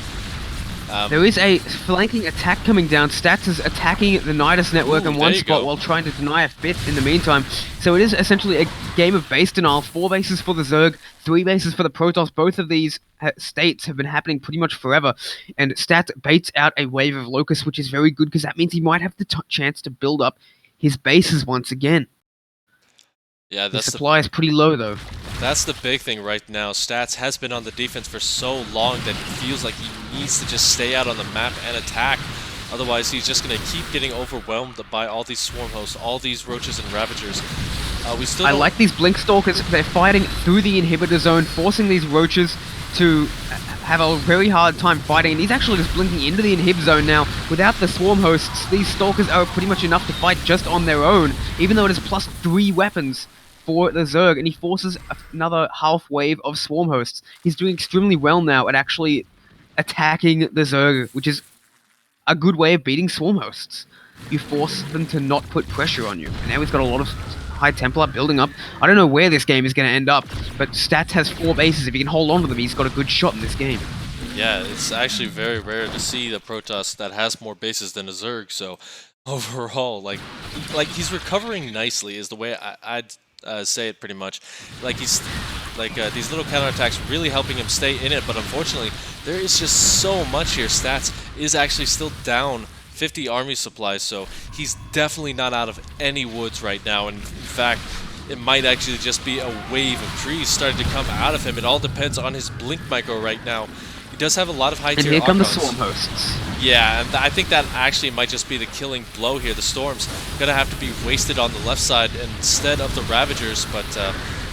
Speaker 3: There is a flanking attack coming down. Stats is attacking the Nidus network
Speaker 2: Ooh,
Speaker 3: in one
Speaker 2: there you
Speaker 3: spot
Speaker 2: go.
Speaker 3: while trying to deny a 5th in the meantime. So it is essentially a game of base denial. 4 bases for the Zerg, 3 bases for the Protoss. Both of these states have been happening pretty much forever. And Stats baits out a wave of Locusts, which is very good because that means he might have the chance to build up his bases once again.
Speaker 2: Yeah,
Speaker 3: The
Speaker 2: that's
Speaker 3: supply is pretty low though.
Speaker 2: That's the big thing right now. Stats has been on the defense for so long that he feels like he needs to just stay out on the map and attack. Otherwise, he's just going to keep getting overwhelmed by all these Swarm Hosts, all these Roaches and Ravagers. We still
Speaker 3: I
Speaker 2: don't-
Speaker 3: like these Blink Stalkers. They're fighting through the inhibitor zone, forcing these Roaches to have a very hard time fighting. And he's actually just blinking into the inhib zone now. Without the Swarm Hosts, these Stalkers are pretty much enough to fight just on their own, even though it is +3 weapons for the Zerg, and he forces another half wave of Swarm Hosts. He's doing extremely well now at actually attacking the Zerg, which is a good way of beating Swarm Hosts. You force them to not put pressure on you. And now he's got a lot of High Templar building up. I don't know where this game is going to end up, but Stats has 4 bases. If he can hold on to them, he's got a good shot in this game.
Speaker 2: Yeah, it's actually very rare to see the Protoss that has more bases than a Zerg, so overall, like he's recovering nicely is the way I'd say it pretty much. Like he's like these little counterattacks really helping him stay in it, but unfortunately there is just so much here. Stats is actually still down 50 army supplies, so he's definitely not out of any woods right now, and in fact it might actually just be a wave of trees starting to come out of him. It all depends on his Blink Micro right now. He does have a lot of high
Speaker 3: And
Speaker 2: tier
Speaker 3: here come the
Speaker 2: Archons.
Speaker 3: Swarm Hosts.
Speaker 2: Yeah, and I think that actually might just be the killing blow here. The Storm's gonna have to be wasted on the left side instead of the Ravagers, but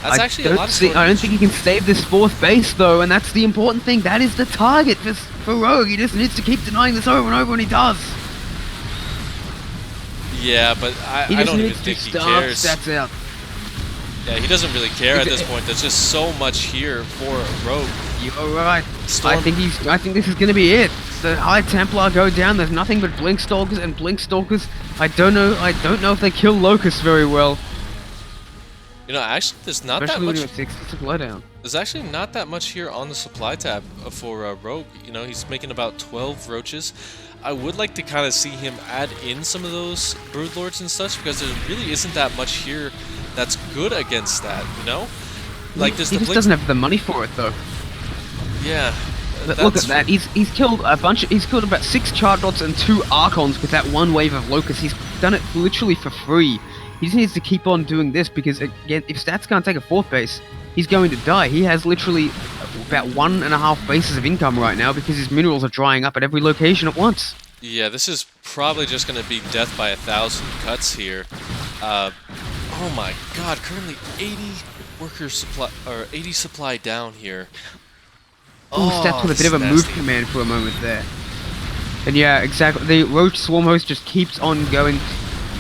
Speaker 2: that's actually a lot of
Speaker 3: I don't think he can save this 4th base though, and that's the important thing. That is the target for Rogue. He just needs to keep denying this over and over, and he does.
Speaker 2: Yeah, but
Speaker 3: He
Speaker 2: I
Speaker 3: just
Speaker 2: don't even
Speaker 3: needs to
Speaker 2: think he
Speaker 3: starve
Speaker 2: cares.
Speaker 3: Stats out.
Speaker 2: Yeah, he doesn't really care at this point. There's just so much here for Rogue.
Speaker 3: You're right.
Speaker 2: Storm.
Speaker 3: I think this is gonna be it. The High Templar go down. There's nothing but Blink Stalkers and Blink Stalkers. I don't know if they kill Locusts very well.
Speaker 2: You know, actually, there's not that
Speaker 3: Especially when
Speaker 2: much.
Speaker 3: you're at 60 supply down.
Speaker 2: There's actually not that much here on the supply tab for Rogue. You know, he's making about 12 Roaches. I would like to kind of see him add in some of those Broodlords and such, because there really isn't that much here that's good against that, you know? Like, there's
Speaker 3: He
Speaker 2: the
Speaker 3: just
Speaker 2: Blink...
Speaker 3: doesn't have the money for it though.
Speaker 2: Yeah.
Speaker 3: But look at that. He's killed a bunch. He's killed about 6 Chardots and 2 Archons with that one wave of Locusts. He's done it literally for free. He just needs to keep on doing this because, again, if Stats can't take a 4th base, he's going to die. He has literally about 1.5 bases of income right now because his minerals are drying up at every location at once.
Speaker 2: Yeah, this is probably just going to be death by 1,000 cuts here. Oh my god, currently 80 worker supply, or 80 supply down here.
Speaker 3: Stats with a bit of a move
Speaker 2: nasty.
Speaker 3: command for a moment there. And yeah, exactly. The Roach Swarm Host just keeps on going.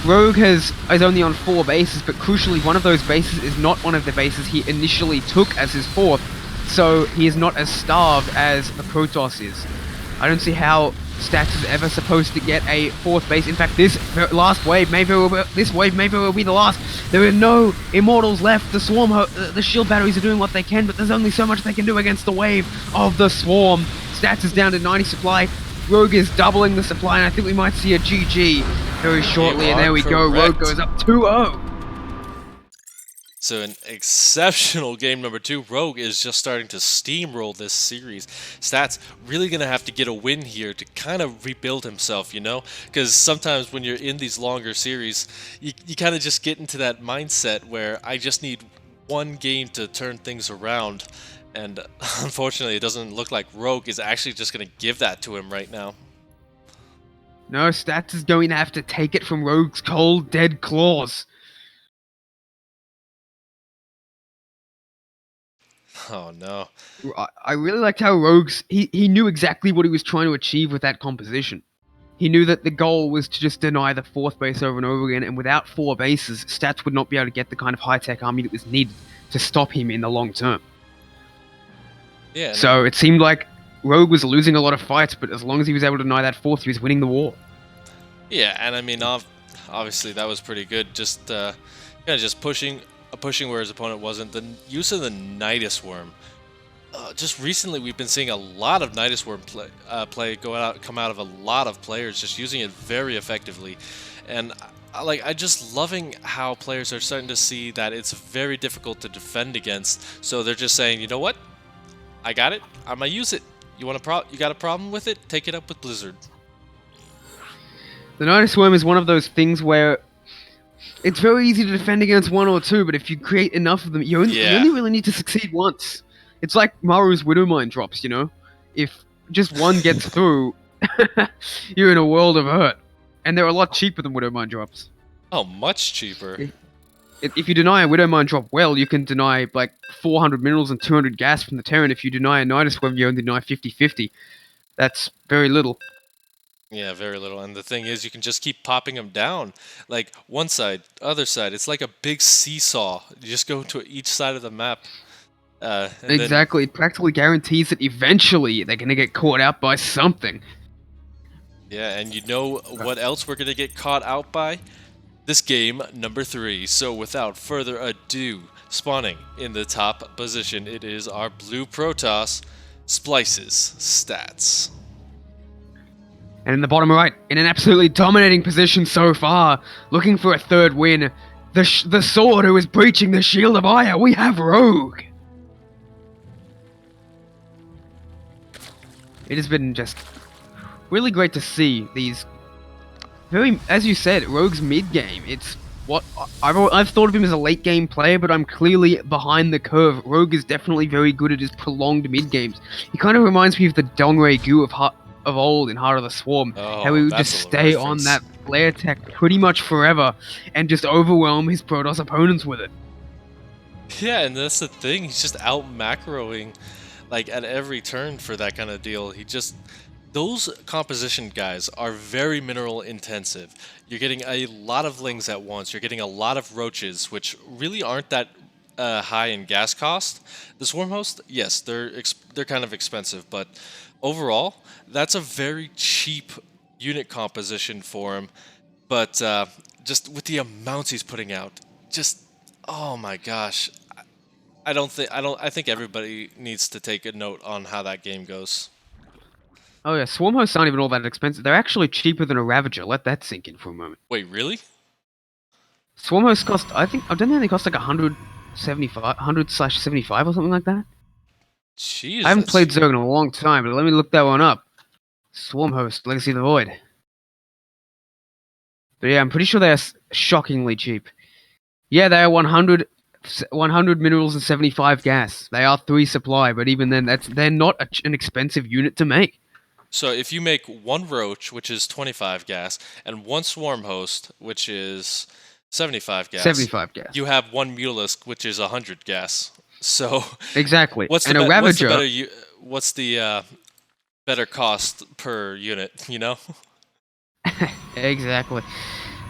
Speaker 3: Rogue is only on 4 bases, but crucially, one of those bases is not one of the bases he initially took as his 4th, so he is not as starved as a Protoss is. I don't see how Stats is ever supposed to get a 4th base. In fact, this wave may very well be the last. There are no Immortals left. The shield batteries are doing what they can, but there's only so much they can do against the wave of the Swarm. Stats is down to 90 supply. Rogue is doubling the supply, and I think we might see a GG very shortly. And there we go. Rogue goes up 2-0.
Speaker 2: So an exceptional game number 2. Rogue is just starting to steamroll this series. Stats really going to have to get a win here to kind of rebuild himself, you know? Because sometimes when you're in these longer series, you kind of just get into that mindset where I just need one game to turn things around. And unfortunately, it doesn't look like Rogue is actually just going to give that to him right now.
Speaker 3: No, Stats is going to have to take it from Rogue's cold, dead claws.
Speaker 2: Oh no.
Speaker 3: I really liked how Rogue's... He knew exactly what he was trying to achieve with that composition. He knew that the goal was to just deny the 4th base over and over again, and without 4 bases, Stats would not be able to get the kind of high-tech army that was needed to stop him in the long term.
Speaker 2: Yeah.
Speaker 3: So it seemed like Rogue was losing a lot of fights, but as long as he was able to deny that 4th, he was winning the war.
Speaker 2: Yeah, and I mean, obviously that was pretty good. Just kind of just pushing where his opponent wasn't. The use of the Nidus Worm. Just recently, we've been seeing a lot of Nidus Worm come out of a lot of players, just using it very effectively, and I just loving how players are starting to see that it's very difficult to defend against. So they're just saying, you know what? I got it. I'm gonna use it. You got a problem with it? Take it up with Blizzard.
Speaker 3: The Nidus Worm is one of those things where it's very easy to defend against 1 or 2, but if you create enough of them, you only really need to succeed once. It's like Maru's Widowmine drops, you know? If just one gets through, you're in a world of hurt. And they're a lot cheaper than Widowmine drops.
Speaker 2: Oh, much cheaper.
Speaker 3: If you deny a Widowmine drop well, you can deny like 400 minerals and 200 gas from the Terran. If you deny a Nidus Worm, you only deny 50-50. That's very little.
Speaker 2: Yeah, very little. And the thing is, you can just keep popping them down. Like, one side, other side. It's like a big seesaw. You just go to each side of the map.
Speaker 3: Exactly. It practically guarantees that eventually they're going to get caught out by something.
Speaker 2: Yeah, and you know what else we're going to get caught out by? This game, number 3. So without further ado, spawning in the top position, it is our blue Protoss, Splices Stats.
Speaker 3: And in the bottom right, in an absolutely dominating position so far, looking for a 3rd win, the sword who is breaching the shield of Aya, we have Rogue. It has been just really great to see these as you said, Rogue's mid-game. It's what I've thought of him as a late-game player, but I'm clearly behind the curve. Rogue is definitely very good at his prolonged mid-games. He kind of reminds me of the Dongray Gu of old in Heart of the Swarm. How he would just stay on that flare tech pretty much forever and just overwhelm his Protoss opponents with it.
Speaker 2: Yeah, and that's the thing. He's just out macroing like at every turn for that kind of deal. Those composition guys are very mineral intensive. You're getting a lot of lings at once. You're getting a lot of roaches, which really aren't that high in gas cost. The Swarm Host, yes, they're kind of expensive, but overall, that's a very cheap unit composition for him. But just with the amounts he's putting out, just oh my gosh, I think everybody needs to take a note on how that game goes.
Speaker 3: Oh yeah, Swarm Hosts aren't even all that expensive. They're actually cheaper than a Ravager. Let that sink in for a moment.
Speaker 2: Wait, really?
Speaker 3: Swarm Hosts cost, I don't think they cost like 100/75 or something like that.
Speaker 2: Jeez,
Speaker 3: I haven't played Zerg in a long time, but let me look that one up. Swarm Host, Legacy of the Void. But yeah, I'm pretty sure they're shockingly cheap. Yeah, they are 100 minerals and 75 gas. They are 3 supply, but even then, they're not an expensive unit to make.
Speaker 2: So if you make 1 Roach, which is 25 gas, and 1 Swarm Host, which is 75 gas, you have 1 Mutalisk, which is 100 gas. So
Speaker 3: exactly.
Speaker 2: What's the what's the better cost per unit? You know.
Speaker 3: Exactly.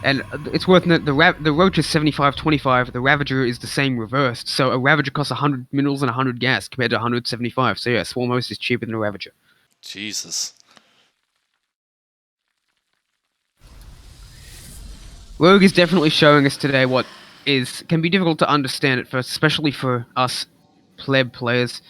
Speaker 3: And it's worth noting the Roach is 75-25. The Ravager is the same reversed. So a Ravager costs 100 minerals and 100 gas compared to 175. So yeah, Swarmhost is cheaper than a Ravager.
Speaker 2: Jesus.
Speaker 3: Rogue is definitely showing us today what can be difficult to understand at first, especially for us pleb players.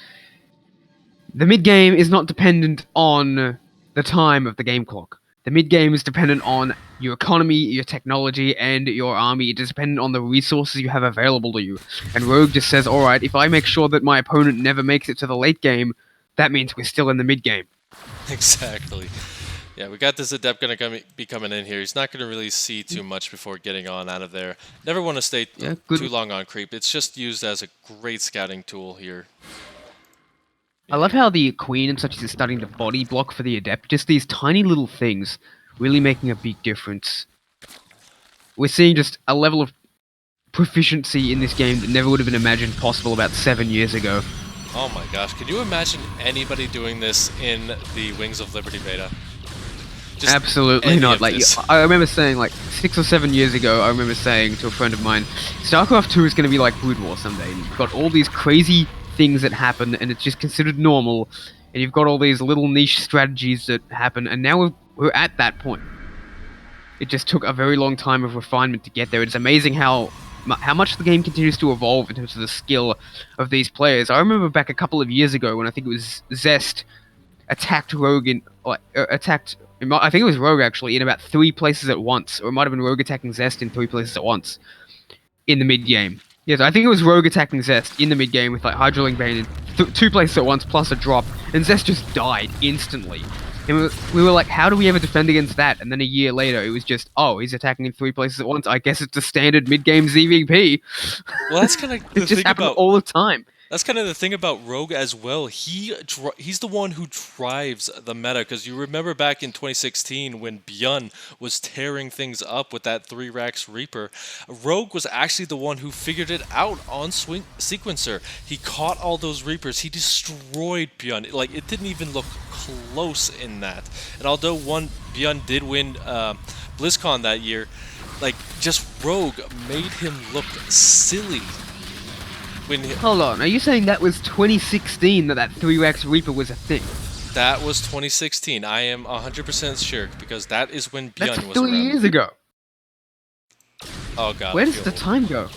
Speaker 3: The mid game is not dependent on the time of the game clock. The mid game is dependent on your economy, your technology, and your army. It is dependent on the resources you have available to you. And Rogue just says, alright, if I make sure that my opponent never makes it to the late game, that means we're still in the mid game.
Speaker 2: Exactly. Yeah, we got this Adept gonna be coming in here. He's not gonna really see too much before getting on out of there. Never want to stay too long on creep. It's just used as a great scouting tool here.
Speaker 3: I love how the Queen and such is starting to body block for the Adept. Just these tiny little things really making a big difference. We're seeing just a level of proficiency in this game that never would have been imagined possible about 7 years ago.
Speaker 2: Oh my gosh, can you imagine anybody doing this in the Wings of Liberty beta? Just
Speaker 3: absolutely not. Like, I remember saying, like, 6 or 7 years ago, I remember saying to a friend of mine, StarCraft 2 is going to be like Brood War someday. And you've got all these crazy things that happen, and it's just considered normal. And you've got all these little niche strategies that happen, and now we're at that point. It just took a very long time of refinement to get there. It's amazing how much the game continues to evolve in terms of the skill of these players. I remember back a couple of years ago when I think it was Zest attacked Rogue I think it was Rogue actually, in about 3 places at once. Or it might have been Rogue attacking Zest in 3 places at once. In the mid-game. Yes, I think it was Rogue attacking Zest in the mid-game with like Hydroling Bane in 2 places at once plus a drop. And Zest just died instantly. And we were like, how do we ever defend against that? And then a year later, it was just, oh, he's attacking in 3 places at once. I guess it's a standard mid-game ZVP.
Speaker 2: Well, that's kind of the
Speaker 3: it just
Speaker 2: thing
Speaker 3: happens
Speaker 2: about
Speaker 3: all the time.
Speaker 2: That's kind of the thing about Rogue as well. He's the one who drives the meta, because you remember back in 2016 when Byun was tearing things up with that 3-Rax Reaper. Rogue was actually the one who figured it out on Sequencer. He caught all those Reapers. He destroyed Byun. Like, it didn't even look close in that. And although Byun did win BlizzCon that year, like, just Rogue made him look silly.
Speaker 3: Hold on, are you saying that was 2016 that 3-Rax Reaper was a thing?
Speaker 2: That was 2016. I am 100% sure, because that is when Byun was around.
Speaker 3: 3 years ago.
Speaker 2: Oh god.
Speaker 3: Where does the time go?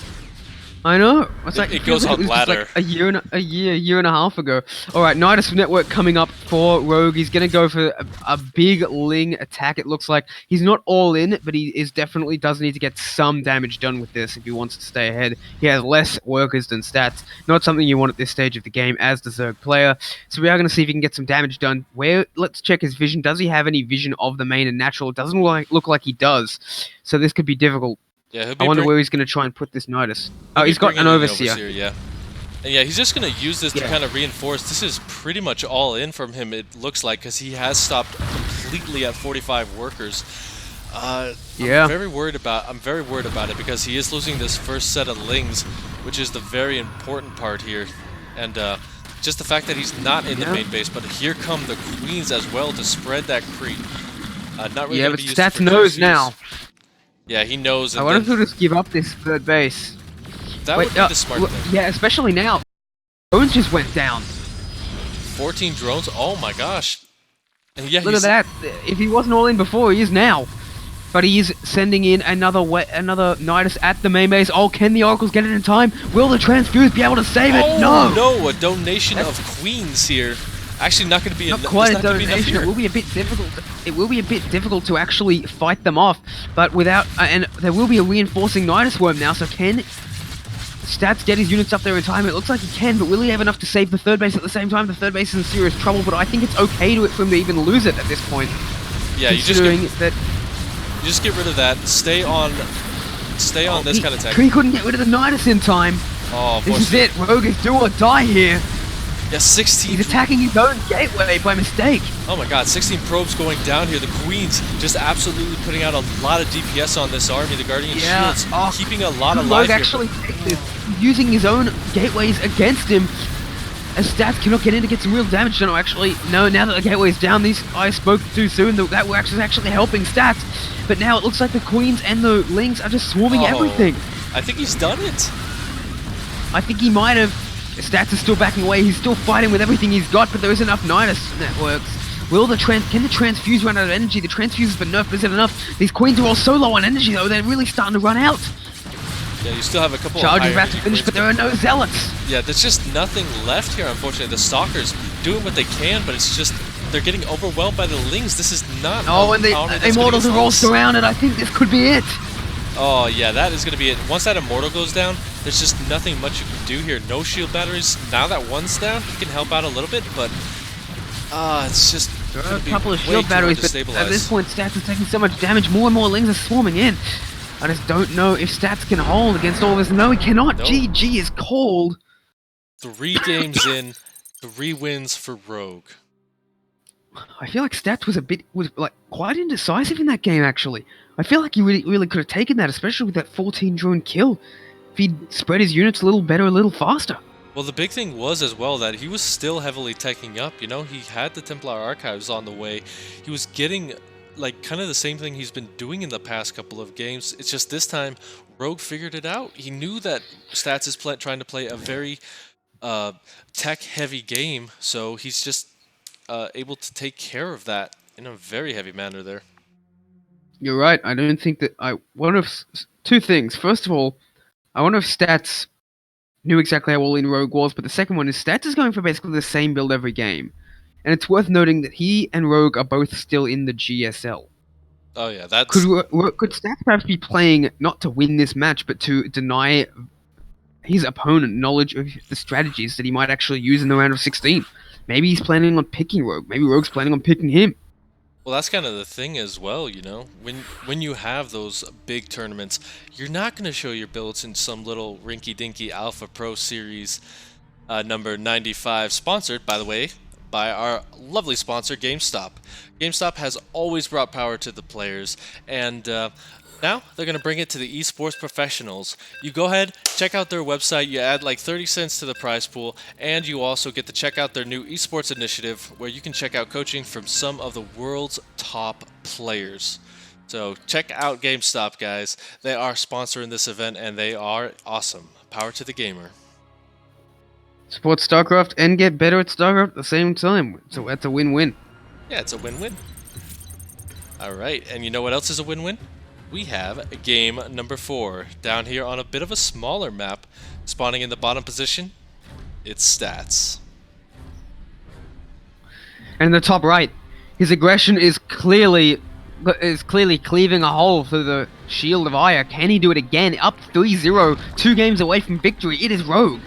Speaker 3: I know. It's like,
Speaker 2: it goes on ladder.
Speaker 3: Like a year and a half ago. All right, Nidus Network coming up for Rogue. He's gonna go for a big Ling attack. It looks like he's not all in, but he definitely does need to get some damage done with this if he wants to stay ahead. He has less workers than stats. Not something you want at this stage of the game as the Zerg player. So we are gonna see if he can get some damage done. Let's check his vision. Does he have any vision of the main and natural? It doesn't look like he does. So this could be difficult.
Speaker 2: Yeah,
Speaker 3: I wonder where he's going to try and put this Nidus. Oh, he's got an Overseer.
Speaker 2: Yeah. And yeah, he's just going to use this to kind of reinforce. This is pretty much all in from him, it looks like, because he has stopped completely at 45 workers. I'm very worried about it, because he is losing this first set of Lings, which is the very important part here. And just the fact that he's not in the main base, but here come the Queens as well to spread that creep. Not really
Speaker 3: but Stats knows now.
Speaker 2: Yeah, he knows.
Speaker 3: I wonder if he'll just give up this third base.
Speaker 2: That would be the smart thing.
Speaker 3: Yeah, especially now. Drones just went down.
Speaker 2: 14 drones? Oh my gosh. And yeah,
Speaker 3: look at that. If he wasn't all in before, he is now. But he is sending in another Nidus at the main base. Oh, can the Oracles get it in time? Will the Transfuse be able to save it? No!
Speaker 2: No, a donation of Queens here. Actually, not going to be
Speaker 3: not quite a donation. It will be a bit difficult. It will be a bit difficult to actually fight them off, but without and there will be a reinforcing Nidus Worm now. So can Stats get his units up there in time? It looks like he can, but will he have enough to save the third base at the same time? The third base is in serious trouble, but I think it's okay for him to even lose it at this point.
Speaker 2: Yeah, you just get rid of that. Stay on this kind of tech.
Speaker 3: He couldn't get rid of the Nidus in time.
Speaker 2: Oh,
Speaker 3: this is it. Rogue is do or die here.
Speaker 2: Yeah, 16.
Speaker 3: He's attacking his own gateway by mistake.
Speaker 2: Oh my god, 16 probes going down here. The Queens just absolutely putting out a lot of DPS on this army. The Guardian Shields keeping a lot of life
Speaker 3: Rogue actually using his own gateways against him. as Stats cannot get in to get some real damage done. Oh, actually, no, now that the gateway is down, these I spoke too soon. That works is actually helping Stats. But now it looks like the Queens and the Lings are just swarming everything.
Speaker 2: I think he's done it.
Speaker 3: I think he might have. Stats is still backing away. He's still fighting with everything he's got, but there is enough Nidus networks. Can the transfuse run out of energy? The transfuse has been nerfed, but is it enough? These Queens are all so low on energy though, they're really starting to run out.
Speaker 2: Yeah, you still have a couple
Speaker 3: Charge
Speaker 2: of
Speaker 3: is about to finish, but there are no Zealots.
Speaker 2: Yeah, there's just nothing left here, unfortunately. The Stalkers doing what they can, but it's just they're getting overwhelmed by the Lings. This is not
Speaker 3: and the Immortals are all surrounded. I think this could be it.
Speaker 2: Oh, yeah, that is going to be it. Once that Immortal goes down, there's just nothing much you can do here. No shield batteries. Now that one's down, he can help out a little bit, but it's just
Speaker 3: there are a couple of shield batteries, but at this point, Stats is taking so much damage. More and more Lings are swarming in. I just don't know if Stats can hold against all this. No, he cannot. Nope. GG is called.
Speaker 2: 3 games in, 3 wins for Rogue.
Speaker 3: I feel like Stats was quite indecisive in that game, actually. I feel like he really could have taken that, especially with that 14 drone kill. If he'd spread his units a little better, a little faster.
Speaker 2: Well, the big thing was as well that he was still heavily teching up. You know, he had the Templar Archives on the way. He was getting like kind of the same thing he's been doing in the past couple of games. It's just this time Rogue figured it out. He knew that Stats is trying to play a very tech-heavy game, so he's just able to take care of that in a very heavy manner there.
Speaker 3: You're right. I don't think that one of 2 things. First of all, I wonder if Stats knew exactly how all in Rogue was, but the second one is Stats is going for basically the same build every game. And it's worth noting that he and Rogue are both still in the GSL.
Speaker 2: Oh yeah, that's...
Speaker 3: Could Stats perhaps be playing not to win this match, but to deny his opponent knowledge of the strategies that he might actually use in the round of 16? Maybe he's planning on picking Rogue. Maybe Rogue's planning on picking him.
Speaker 2: Well, that's kind of the thing as well, you know? When you have those big tournaments, you're not going to show your builds in some little rinky-dinky Alpha Pro Series number 95, sponsored, by the way, by our lovely sponsor, GameStop. GameStop has always brought power to the players, and now they're going to bring it to the esports professionals. You go ahead, check out their website, you add like 30 cents to the prize pool, and you also get to check out their new esports initiative where you can check out coaching from some of the world's top players. So check out GameStop, guys. They are sponsoring this event and they are awesome. Power to the gamer.
Speaker 3: Support StarCraft and get better at StarCraft at the same time. So that's a win-win.
Speaker 2: Yeah, it's a win-win. Alright, and you know what else is a win-win? We have game number 4 down here on a bit of a smaller map, spawning in the bottom position. It's Stats.
Speaker 3: And in the top right, his aggression is clearly cleaving a hole through the shield of Aya. Can he do it again? Up 3-0, 2 games away from victory. It is Rogue.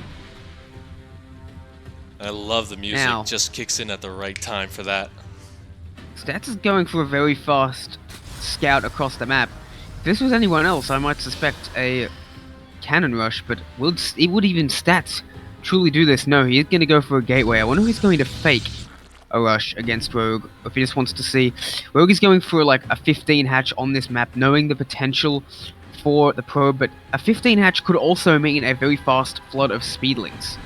Speaker 2: I love the music.
Speaker 3: Now,
Speaker 2: just kicks in at the right time for that.
Speaker 3: Stats is going for a very fast scout across the map. If this was anyone else, I might suspect a cannon rush, but would even Stats truly do this? No, he's going to go for a gateway. I wonder if he's going to fake a rush against Rogue, or if he just wants to see. Rogue is going for like a 15 hatch on this map, knowing the potential for the probe, but a 15 hatch could also mean a very fast flood of speedlings.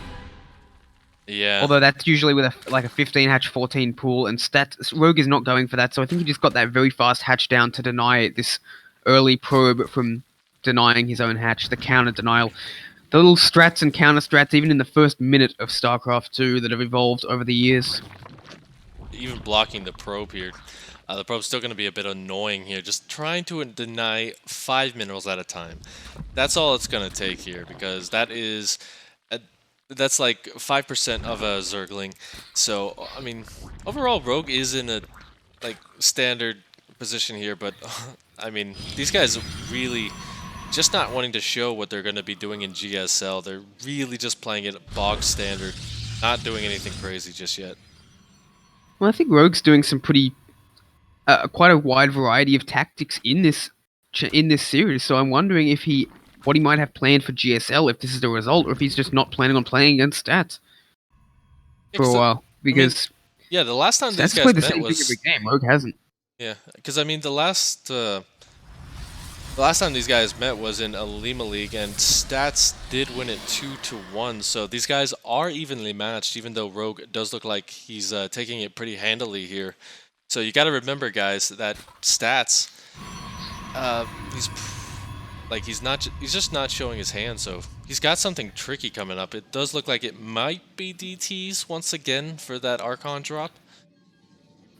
Speaker 2: Yeah.
Speaker 3: Although that's usually with a 15 hatch 14 pool, and Rogue is not going for that, so I think he just got that very fast hatch down to deny this early probe from denying his own hatch, the counter denial. The little strats and counter strats, even in the first minute of StarCraft 2, that have evolved over the years.
Speaker 2: Even blocking the probe here. The probe's still going to be a bit annoying here, just trying to deny 5 minerals at a time. That's all it's going to take here, because that is... that's like 5% of a Zergling. So, I mean, overall, Rogue is in a like standard position here, but I mean, these guys really just not wanting to show what they're going to be doing in GSL. They're really just playing it bog standard, not doing anything crazy just yet.
Speaker 3: Well, I think Rogue's doing some pretty, quite a wide variety of tactics in this series. So I'm wondering if what he might have planned for GSL, if this is the result, or if he's just not planning on playing against Stats for a while. Because
Speaker 2: yeah, the last time these
Speaker 3: Stats
Speaker 2: guys
Speaker 3: played the
Speaker 2: met
Speaker 3: same
Speaker 2: was
Speaker 3: thing every game. Rogue hasn't.
Speaker 2: Yeah, because I mean the last The last time these guys met was in Alima League, and Stats did win it 2-1. So these guys are evenly matched, even though Rogue does look like he's taking it pretty handily here. So you got to remember, guys, that Stats, he's just not showing his hand. So he's got something tricky coming up. It does look like it might be DTs once again for that Archon drop.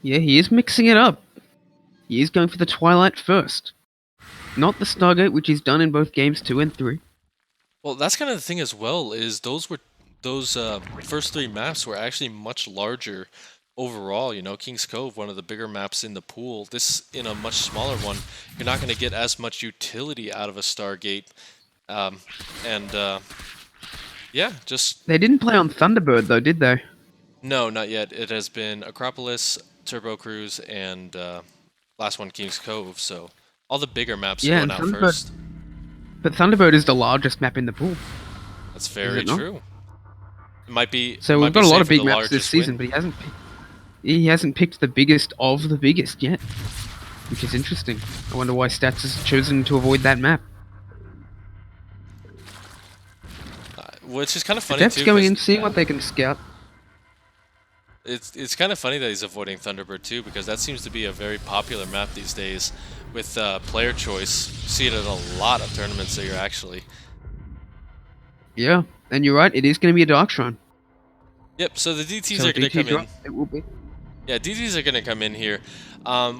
Speaker 3: Yeah, he is mixing it up. He is going for the Twilight first. Not the Stargate, which he's done in both games 2 and 3.
Speaker 2: Well, that's kind of the thing as well, is those first 3 maps were actually much larger overall. You know, King's Cove, one of the bigger maps in the pool. This, in a much smaller one, you're not going to get as much utility out of a Stargate. Yeah, just...
Speaker 3: They didn't play on Thunderbird, though, did they?
Speaker 2: No, not yet. It has been Acropolis, Turbo Cruise, and last one, King's Cove, so... All the bigger maps
Speaker 3: Yeah,
Speaker 2: going out first.
Speaker 3: But Thunderbird is the largest map in the pool.
Speaker 2: That's very true. It might be.
Speaker 3: So we've got a lot of big maps this season, but he hasn't picked the biggest of the biggest yet, which is interesting. I wonder why Stats has chosen to avoid that map.
Speaker 2: Which is kind of funny
Speaker 3: Stats
Speaker 2: too.
Speaker 3: Going in, seeing what they can scout.
Speaker 2: It's kind of funny that he's avoiding Thunderbird too, because that seems to be a very popular map these days with player choice. You see it in a lot of tournaments here, actually.
Speaker 3: Yeah, and you're right, it is going to be a Dark Shrine.
Speaker 2: Yep, so the DTs are going to come in.
Speaker 3: It will be.
Speaker 2: Yeah, DTs are going to come in here.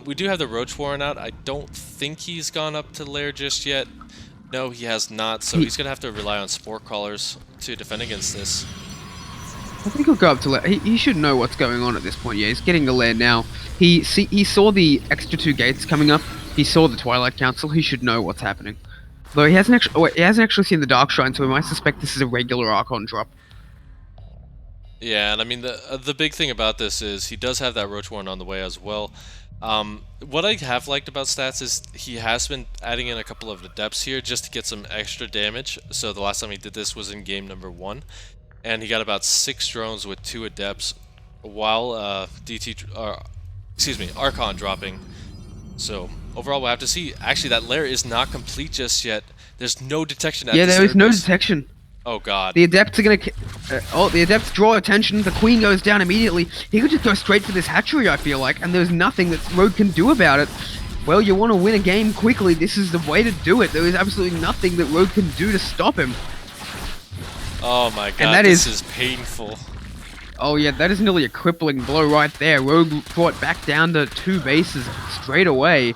Speaker 2: We do have the Roach Warren out. I don't think he's gone up to Lair just yet. No, he has not, so he's going to have to rely on Spore Callers to defend against this.
Speaker 3: I think he'll go up to Lair. He should know what's going on at this point. Yeah, he's getting the Lair now. He saw the extra 2 gates coming up. He saw the Twilight Council. He should know what's happening. Though he hasn't actually seen the Dark Shrine, so we might suspect this is a regular Archon drop.
Speaker 2: Yeah, and I mean the big thing about this is he does have that Roach Warren on the way as well. What I have liked about Stats is he has been adding in a couple of Adepts here just to get some extra damage. So the last time he did this was in game number 1. And he got about 6 drones with 2 Adepts while Archon dropping. So overall we'll have to see. Actually, that lair is not complete just yet. There's no detection at
Speaker 3: Yeah,
Speaker 2: this
Speaker 3: there is no
Speaker 2: surface.
Speaker 3: detection.
Speaker 2: Oh god.
Speaker 3: The Adepts are gonna... the Adepts draw attention, the Queen goes down immediately. He could just go straight for this hatchery, I feel like, and there's nothing that Rogue can do about it. Well, you want to win a game quickly, this is the way to do it. There is absolutely nothing that Rogue can do to stop him.
Speaker 2: Oh my god,
Speaker 3: And that
Speaker 2: this is painful.
Speaker 3: Oh yeah, that is nearly a crippling blow right there. Rogue brought back down to 2 bases straight away.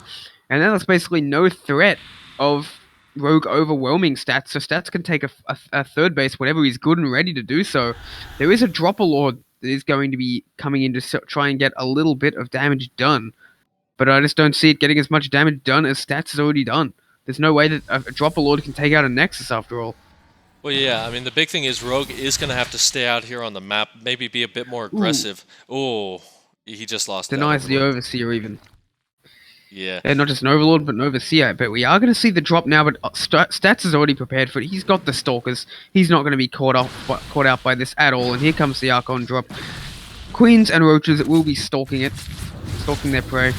Speaker 3: And then there's basically no threat of Rogue overwhelming Stats, so Stats can take a 3rd base whenever he's good and ready to do so. There is a Dropper Lord that is going to be coming in to try and get a little bit of damage done. But I just don't see it getting as much damage done as Stats has already done. There's no way that a Dropper Lord can take out a Nexus after all.
Speaker 2: Well, yeah, I mean, the big thing is Rogue is going to have to stay out here on the map, maybe be a bit more aggressive. Oh, he just lost that
Speaker 3: Denies the
Speaker 2: Overlord.
Speaker 3: Overseer even.
Speaker 2: Yeah.
Speaker 3: And not just an Overlord, but an Overseer. But we are going to see the drop now, but Stats is already prepared for it. He's got the Stalkers. He's not going to be caught out by this at all. And here comes the Archon drop. Queens and Roaches will be stalking their prey.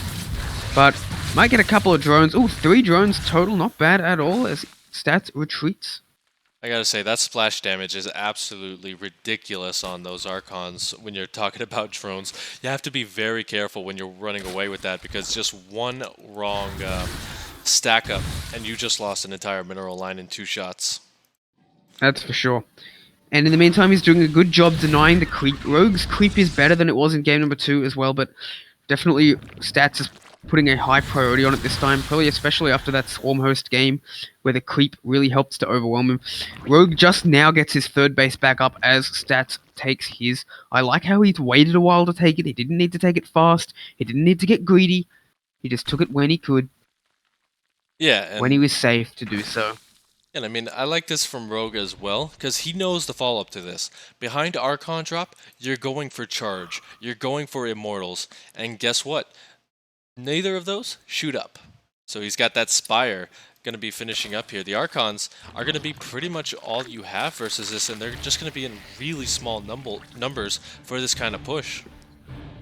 Speaker 3: But might get a couple of drones. Oh, 3 drones total, not bad at all as Stats retreats.
Speaker 2: I gotta say, that splash damage is absolutely ridiculous on those Archons when you're talking about drones. You have to be very careful when you're running away with that, because just one wrong stack up and you just lost an entire mineral line in 2 shots.
Speaker 3: That's for sure. And in the meantime, he's doing a good job denying the creep. Rogue's creep is better than it was in game number 2 as well, but definitely Stats is putting a high priority on it this time, probably especially after that Swarm Host game where the creep really helps to overwhelm him. Rogue just now gets his 3rd base back up as Stats takes his. I like how he's waited a while to take it. He didn't need to take it fast. He didn't need to get greedy. He just took it when he could.
Speaker 2: Yeah. And
Speaker 3: when he was safe to do so.
Speaker 2: And I mean, I like this from Rogue as well, because he knows the follow-up to this. Behind Archon drop, you're going for charge. You're going for Immortals. And guess what? Neither of those shoot up. So he's got that Spire going to be finishing up here. The Archons are going to be pretty much all you have versus this, and they're just going to be in really small numbers for this kind of push.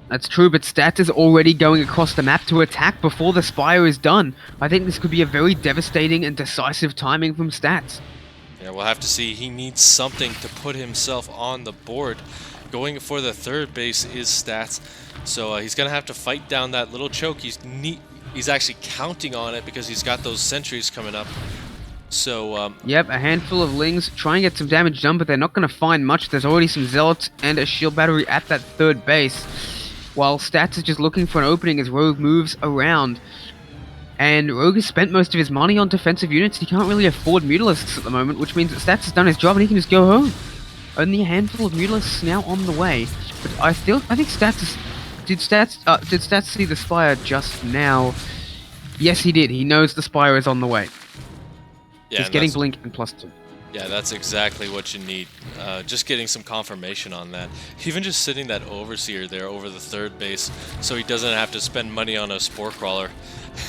Speaker 3: That's true, but Stats is already going across the map to attack before the Spire is done. I think this could be a very devastating and decisive timing from Stats.
Speaker 2: Yeah, we'll have to see. He needs something to put himself on the board. Going for the third base is Stats, so he's gonna have to fight down that little choke. He's actually counting on it because he's got those sentries coming up. So
Speaker 3: Yep, a handful of Lings try and get some damage done, but they're not going to find much. There's already some Zealots and a shield battery at that third base, while Stats is just looking for an opening as Rogue moves around. And Rogue has spent most of his money on defensive units. He can't really afford Mutalisks at the moment, which means that Stats has done his job and he can just go home. Only a handful of Mutalisks now on the way, but I think Stats is... Did Stats see the Spire just now? Yes, he did. He knows the Spire is on the way.
Speaker 2: yeah,
Speaker 3: He's
Speaker 2: and
Speaker 3: getting
Speaker 2: that's-
Speaker 3: Blink and +2.
Speaker 2: Yeah, that's exactly what you need. Just getting some confirmation on that. Even just sitting that Overseer there over the third base so he doesn't have to spend money on a Spore Crawler.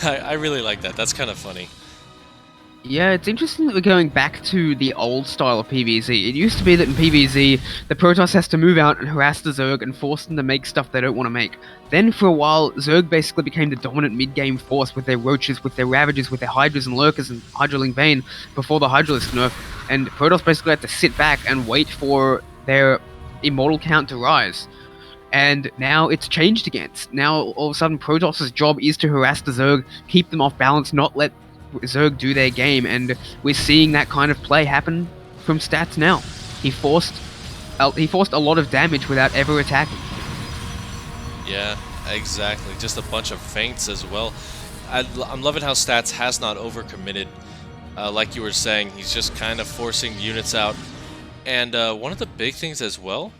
Speaker 2: I really like that. That's kind of funny.
Speaker 3: Yeah, it's interesting that we're going back to the old style of PvZ. It used to be that in PvZ, the Protoss has to move out and harass the Zerg and force them to make stuff they don't want to make. Then for a while, Zerg basically became the dominant mid-game force with their Roaches, with their Ravagers, with their Hydras and Lurkers and Hydralink Bane before the Hydralisk nerf. And Protoss basically had to sit back and wait for their Immortal count to rise. And now it's changed again. Now, all of a sudden, Protoss' job is to harass the Zerg, keep them off balance, not let Zerg do their game, and we're seeing that kind of play happen from Stats now. He forced a lot of damage without ever attacking.
Speaker 2: Yeah, exactly. Just a bunch of feints as well. I'm loving how Stats has not overcommitted. Like you were saying, he's just kind of forcing units out. And one of the big things as well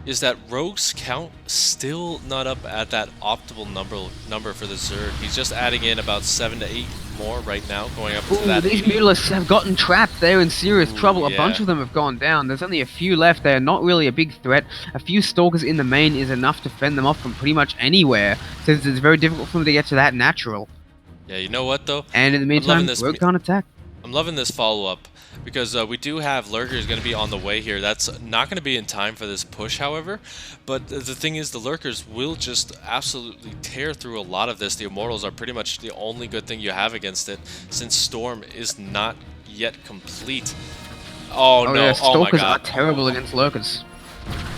Speaker 2: is that Rogue's count still not up at that optimal number for the Zerg. He's just adding in about 7 to 8 more right now, going up to that
Speaker 3: These
Speaker 2: 80.
Speaker 3: Mutalisks have gotten trapped. They're in serious trouble. A
Speaker 2: yeah.
Speaker 3: bunch of them have gone down. There's only a few left. They're not really a big threat. A few Stalkers in the main is enough to fend them off from pretty much anywhere, since it's very difficult for them to get to that natural.
Speaker 2: Yeah, you know what though?
Speaker 3: And in the meantime,
Speaker 2: this.
Speaker 3: Rogue can't attack.
Speaker 2: I'm loving this follow-up because we do have Lurkers going to be on the way here. That's not going to be in time for this push, however. But the thing is, the Lurkers will just absolutely tear through a lot of this. The Immortals are pretty much the only good thing you have against it, since Storm is not yet complete. Oh no,
Speaker 3: Yeah,
Speaker 2: oh my
Speaker 3: Stalkers
Speaker 2: god.
Speaker 3: are terrible against Lurkers.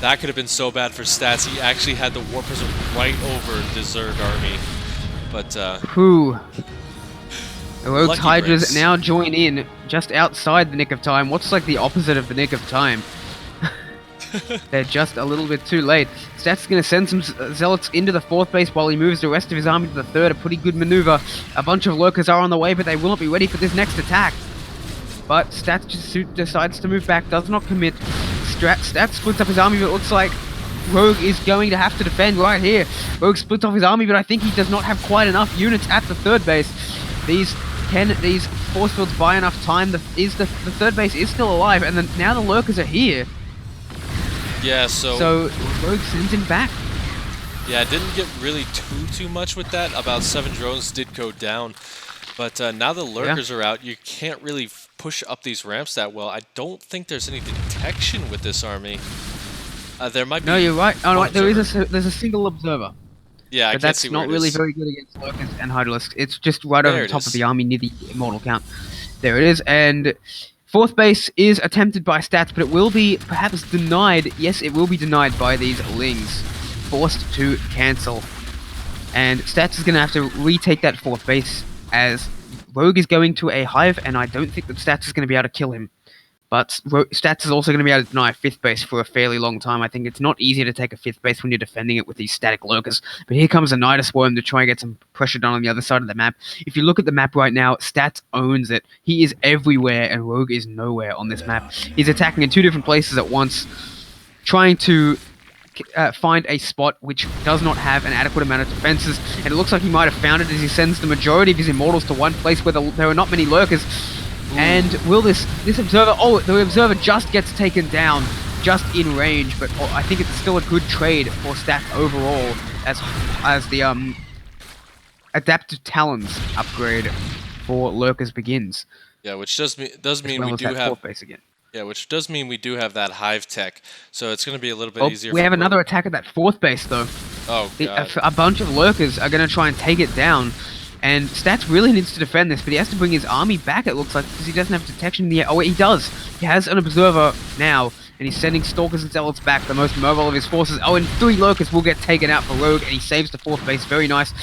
Speaker 2: That could have been so bad for Stats. He actually had the War Prism right over the Zerg army. But,
Speaker 3: Whew. The Rogue's
Speaker 2: Lucky
Speaker 3: Hydras
Speaker 2: breaks.
Speaker 3: now join in just outside the nick of time. What's like the opposite of the nick of time? They're just a little bit too late. Stats is going to send some Zealots into the fourth base while he moves the rest of his army to the third. A pretty good maneuver. A bunch of Lurkers are on the way, but they will not be ready for this next attack. But Stats just decides to move back, does not commit. Stats splits up his army, but it looks like Rogue is going to have to defend right here. Rogue splits off his army, but I think he does not have quite enough units at the third base. These force fields buy enough time? The third base is still alive, and now the Lurkers are here.
Speaker 2: yeah,
Speaker 3: So Rogue sends him back.
Speaker 2: Yeah, I didn't get really too much with that. About 7 drones did go down. But now the Lurkers are out, you can't really push up these ramps that well. I don't think there's any detection with this army. There might be...
Speaker 3: No, you're right. Oh, no,
Speaker 2: one
Speaker 3: there's
Speaker 2: observer.
Speaker 3: a single observer.
Speaker 2: Yeah, I
Speaker 3: But
Speaker 2: can't
Speaker 3: that's
Speaker 2: see where
Speaker 3: not
Speaker 2: it
Speaker 3: really
Speaker 2: is.
Speaker 3: very good against Lurkers and Hydralisks. It's just right over
Speaker 2: There
Speaker 3: the
Speaker 2: it
Speaker 3: top
Speaker 2: is.
Speaker 3: of the army near the Immortal count. There it is, and fourth base is attempted by Stats, but it will be perhaps denied. Yes, it will be denied by these Lings. Forced to cancel. And Stats is going to have to retake that fourth base as Rogue is going to a Hive, and I don't think that Stats is going to be able to kill him. But Stats is also going to be able to deny a fifth base for a fairly long time. I think it's not easy to take a fifth base when you're defending it with these static Lurkers. But here comes a Nidus Worm to try and get some pressure done on the other side of the map. If you look at the map right now, Stats owns it. He is everywhere, and Rogue is nowhere on this map. He's attacking in two different places at once, trying to find a spot which does not have an adequate amount of defenses. And it looks like he might have found it as he sends the majority of his Immortals to one place where there are not many Lurkers. And will this observer... Oh, the observer just gets taken down, just in range, but I think it's still a good trade for Stats overall, as the Adaptive Talons upgrade for Lurkers begins.
Speaker 2: Yeah, which does mean
Speaker 3: As well
Speaker 2: we
Speaker 3: as
Speaker 2: do
Speaker 3: that
Speaker 2: have...
Speaker 3: fourth base again.
Speaker 2: Yeah, which does mean we do have that Hive tech, so it's going to be a little bit easier.
Speaker 3: We
Speaker 2: for
Speaker 3: have
Speaker 2: Rogue.
Speaker 3: another attack at that fourth base, though.
Speaker 2: Oh god.
Speaker 3: A bunch of lurkers are going to try and take it down. And Stats really needs to defend this, but he has to bring his army back, it looks like, because he doesn't have detection in the air. Oh, wait, he does. He has an observer now, and he's sending Stalkers and Zealots back, the most mobile of his forces. Oh, and 3 lurkers will get taken out for Rogue, and he saves the 4th base. Very nice.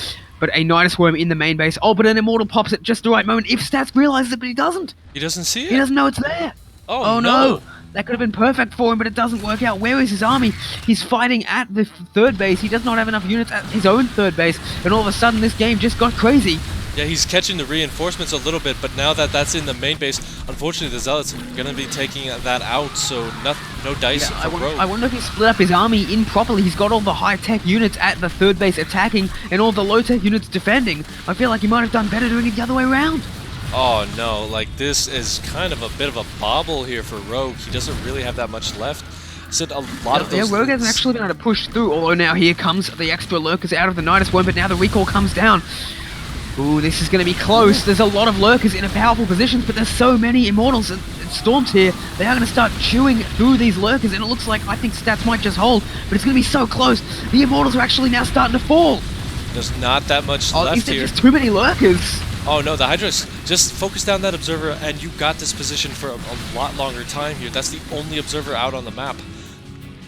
Speaker 3: But a Nidus Worm in the main base. Oh, but an Immortal pops at just the right moment. If Stats realizes it, but he doesn't.
Speaker 2: He doesn't see it?
Speaker 3: He doesn't know it's there.
Speaker 2: Oh,
Speaker 3: No. That could have been perfect for him, but it doesn't work out. Where is his army? He's fighting at the 3rd base. He does not have enough units at his own 3rd base. And all of a sudden, this game just got crazy.
Speaker 2: Yeah, he's catching the reinforcements a little bit, but now that that's in the main base, unfortunately the Zealots are going to be taking that out, so no dice for Rogue.
Speaker 3: I wonder if he split up his army improperly. He's got all the high-tech units at the 3rd base attacking and all the low-tech units defending. I feel like he might have done better doing it the other way around.
Speaker 2: Oh no, like this is kind of a bit of a bobble here for Rogue. He doesn't really have that much left. Said a lot of those.
Speaker 3: Yeah, Rogue hasn't actually been able to push through, although now here comes the extra lurkers out of the Nidus Worm, but now the recall comes down. Ooh, this is going to be close. There's a lot of lurkers in powerful positions, but there's so many Immortals and Storms here. They are going to start chewing through these lurkers, and it looks like I think Stats might just hold, but it's going to be so close. The Immortals are actually now starting to fall.
Speaker 2: There's not that much
Speaker 3: Is
Speaker 2: left
Speaker 3: there
Speaker 2: here.
Speaker 3: just too many lurkers?
Speaker 2: Oh no, the Hydras, just focus down that observer and you got this position for a lot longer time here. That's the only observer out on the map.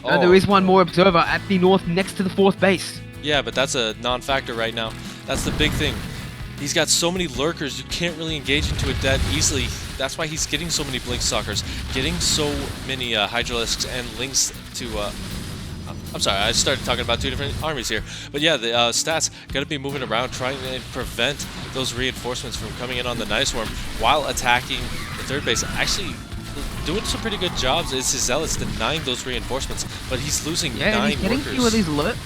Speaker 2: Oh.
Speaker 3: There is one more observer at the north next to the 4th base.
Speaker 2: Yeah, but that's a non-factor right now. That's the big thing. He's got so many lurkers, you can't really engage into it that easily. That's why he's getting so many Blink Stalkers, getting so many Hydralisks and Lynx to... I'm sorry, I started talking about 2 different armies here. But yeah, the Stats got to be moving around, trying to prevent those reinforcements from coming in on the Nidus Worm while attacking the 3rd base. Actually, doing some pretty good jobs. It's his Zealots denying those reinforcements, but he's losing 9
Speaker 3: he's getting
Speaker 2: workers.
Speaker 3: few of these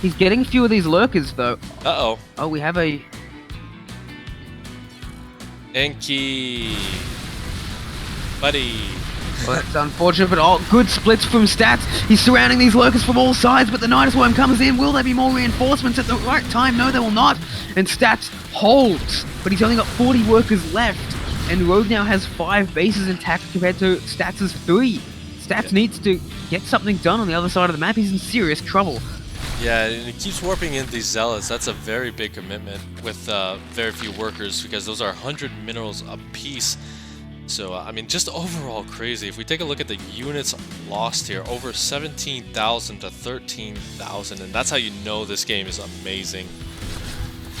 Speaker 3: He's getting few of these lurkers, though.
Speaker 2: Uh-oh.
Speaker 3: Oh, we have a...
Speaker 2: Enki. Buddy.
Speaker 3: Well, that's unfortunate, but all good splits from Stats. He's surrounding these lurkers from all sides, but the Nidus Worm comes in. Will there be more reinforcements at the right time? No, there will not. And Stats holds, but he's only got 40 workers left. And Rogue now has 5 bases intact compared to Stats' 3. Stats needs to get something done on the other side of the map. He's in serious trouble.
Speaker 2: Yeah, and he keeps warping in these Zealots. That's a very big commitment with very few workers because those are 100 minerals apiece. So, I mean, just overall crazy. If we take a look at the units lost here, over 17,000 to 13,000, and that's how you know this game is amazing.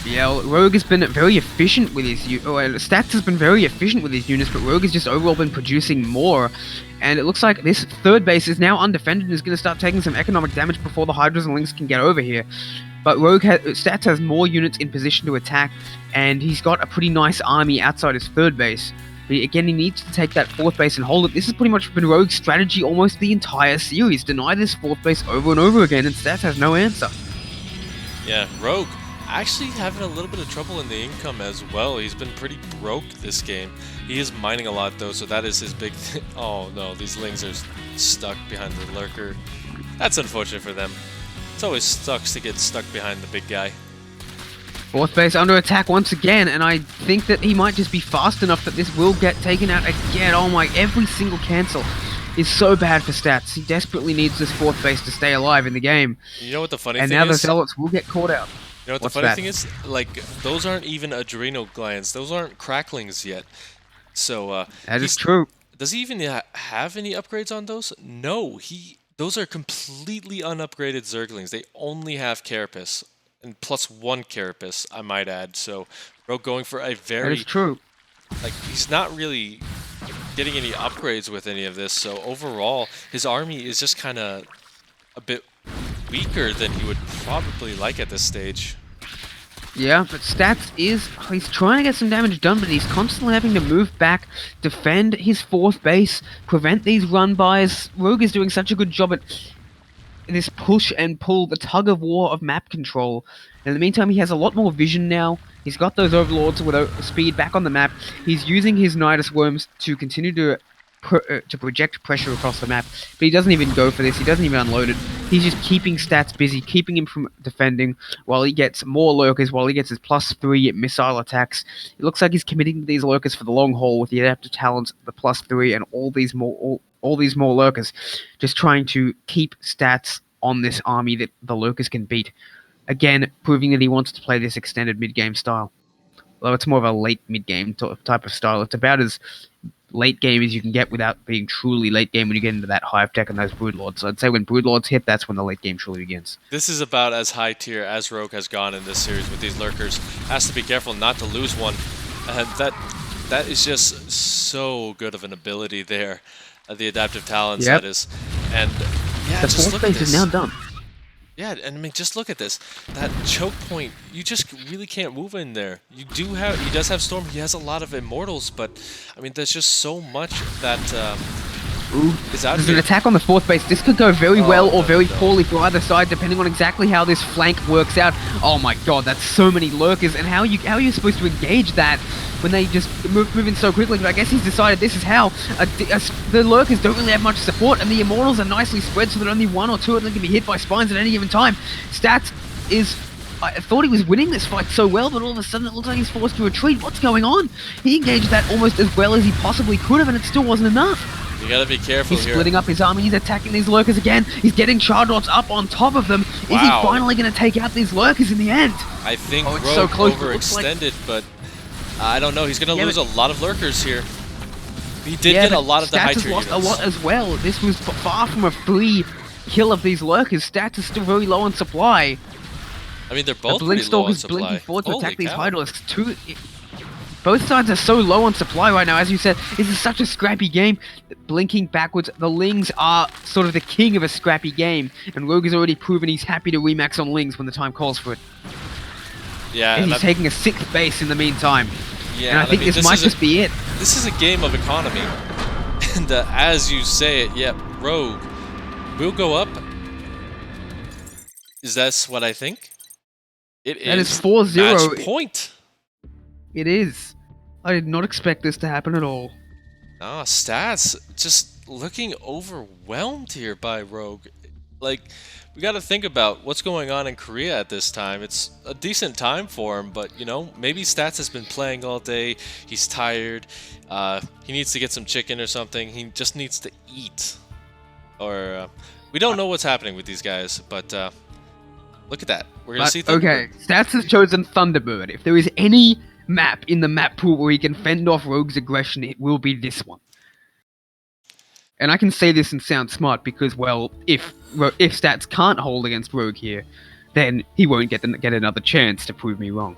Speaker 3: Yeah, well, Rogue has been very efficient with his Stats has been very efficient with his units, but Rogue has just overall been producing more. And it looks like this 3rd base is now undefended and is going to start taking some economic damage before the Hydras and Lynx can get over here. But Stats has more units in position to attack, and he's got a pretty nice army outside his 3rd base. But again, he needs to take that 4th base and hold it. This has pretty much been Rogue's strategy almost the entire series. Deny this 4th base over and over again, and Stats has no answer.
Speaker 2: Yeah, Rogue actually having a little bit of trouble in the income as well. He's been pretty broke this game. He is mining a lot though, so that is his big thing. Oh no, these Lings are stuck behind the lurker. That's unfortunate for them. It always sucks to get stuck behind the big guy.
Speaker 3: 4th base under attack once again, and I think that he might just be fast enough that this will get taken out again. Oh my, every single cancel is so bad for Stats. He desperately needs this 4th base to stay alive in the game.
Speaker 2: You know what the funny thing is?
Speaker 3: And now the Zealots will get caught out.
Speaker 2: You know what
Speaker 3: What's
Speaker 2: the funny
Speaker 3: that?
Speaker 2: thing is? Like, those aren't even adrenal glands. Those aren't cracklings yet. So,
Speaker 3: That is true.
Speaker 2: does he even have any upgrades on those? No, those are completely unupgraded Zerglings. They only have Carapace. And +1 Carapace, I might add. So, Rogue going for a
Speaker 3: That
Speaker 2: very...
Speaker 3: is true.
Speaker 2: Like, he's not really getting any upgrades with any of this. So, overall, his army is just kind of a bit weaker than he would probably like at this stage.
Speaker 3: Yeah, but Stats he's trying to get some damage done, but he's constantly having to move back, defend his 4th base, prevent these run-bys. Rogue is doing such a good job at this push and pull, the tug of war of map control. In the meantime, he has a lot more vision now. He's got those overlords with speed back on the map. He's using his Nidus Worms to continue to project pressure across the map, but he doesn't even go for this. He doesn't even unload it. He's just keeping Stats busy, keeping him from defending while he gets more lurkers, while he gets his +3 missile attacks. It looks like he's committing to these lurkers for the long haul with the adaptive talents, the +3, and all these more lurkers, just trying to keep Stats on this army that the lurkers can beat. Again, proving that he wants to play this extended mid-game style. Although it's more of a late mid-game type of style. It's about as late game as you can get without being truly late game when you get into that Hive Tech and those Broodlords. So I'd say when Broodlords hit, that's when the late game truly begins.
Speaker 2: This is about as high tier as Rogue has gone in this series with these lurkers. Has to be careful not to lose one. That is just so good of an ability there. The adaptive talents, that is. And yeah,
Speaker 3: The
Speaker 2: just
Speaker 3: fourth
Speaker 2: look at
Speaker 3: phase is
Speaker 2: this.
Speaker 3: now done.
Speaker 2: Yeah, and I mean, just look at this. That choke point, you just really can't move in there. He does have Storm, he has a lot of Immortals, but I mean, there's just so much that
Speaker 3: Ooh,
Speaker 2: is out
Speaker 3: there's an
Speaker 2: here.
Speaker 3: attack on the fourth base. This could go very well or
Speaker 2: no,
Speaker 3: very
Speaker 2: no.
Speaker 3: poorly for either side, depending on exactly how this flank works out. Oh my god, that's so many lurkers, and how are you supposed to engage that when they just move in so quickly? But I guess he's decided this is how. The lurkers don't really have much support, and the Immortals are nicely spread so that only one or two of them can be hit by spines at any given time. Stats is... I thought he was winning this fight so well, but all of a sudden it looks like he's forced to retreat. What's going on? He engaged that almost as well as he possibly could have, and it still wasn't enough.
Speaker 2: You gotta be careful
Speaker 3: He's
Speaker 2: here.
Speaker 3: splitting up his army, he's attacking these lurkers again, he's getting Chardrots up on top of them. Is he
Speaker 2: Wow.
Speaker 3: finally going to take out these lurkers in the end?
Speaker 2: I think
Speaker 3: Oh, it's
Speaker 2: Rogue
Speaker 3: so close, but it looks like-
Speaker 2: overextended, but I don't know. He's gonna
Speaker 3: Yeah,
Speaker 2: lose a
Speaker 3: but-
Speaker 2: lot of lurkers here. He did
Speaker 3: Yeah,
Speaker 2: get a
Speaker 3: but
Speaker 2: lot of the high
Speaker 3: Stats has
Speaker 2: tier
Speaker 3: lost
Speaker 2: units.
Speaker 3: a lot as well. This was far from a free kill of these lurkers. Stats is still very low on supply.
Speaker 2: I mean, they're
Speaker 3: The
Speaker 2: both pretty low on
Speaker 3: Blinkstalker's
Speaker 2: supply.
Speaker 3: blinking forward to
Speaker 2: Holy
Speaker 3: attack these
Speaker 2: cow.
Speaker 3: Hydralisks. Both sides are so low on supply right now. As you said, this is such a scrappy game. Blinking backwards, the Lings are sort of the king of a scrappy game, and Rogue has already proven he's happy to remax on Lings when the time calls for it.
Speaker 2: Yeah,
Speaker 3: And he's
Speaker 2: that-
Speaker 3: taking a 6th base in the meantime.
Speaker 2: yeah.
Speaker 3: And I think
Speaker 2: mean,
Speaker 3: this might
Speaker 2: is
Speaker 3: just be it.
Speaker 2: This is a game of economy, and as you say it, yep, Rogue will go up. Is that what I think? It
Speaker 3: That is
Speaker 2: is
Speaker 3: 4-0.
Speaker 2: match point.
Speaker 3: It is. I did not expect this to happen at all.
Speaker 2: Ah, stats just looking overwhelmed here by Rogue. Like, we got to think about what's going on in Korea at this time. It's a decent time for him, but you know, maybe Stats has been playing all day. He's tired. He needs to get some chicken or something. He just needs to eat. Or we don't know what's happening with these guys, but look at that. We're gonna
Speaker 3: But,
Speaker 2: see.
Speaker 3: okay, Stats has chosen Thunderbird. If there is any map in the map pool where he can fend off Rogue's aggression, it will be this one. And I can say this and sound smart because, well, if Stats can't hold against Rogue here, then he won't get another chance to prove me wrong.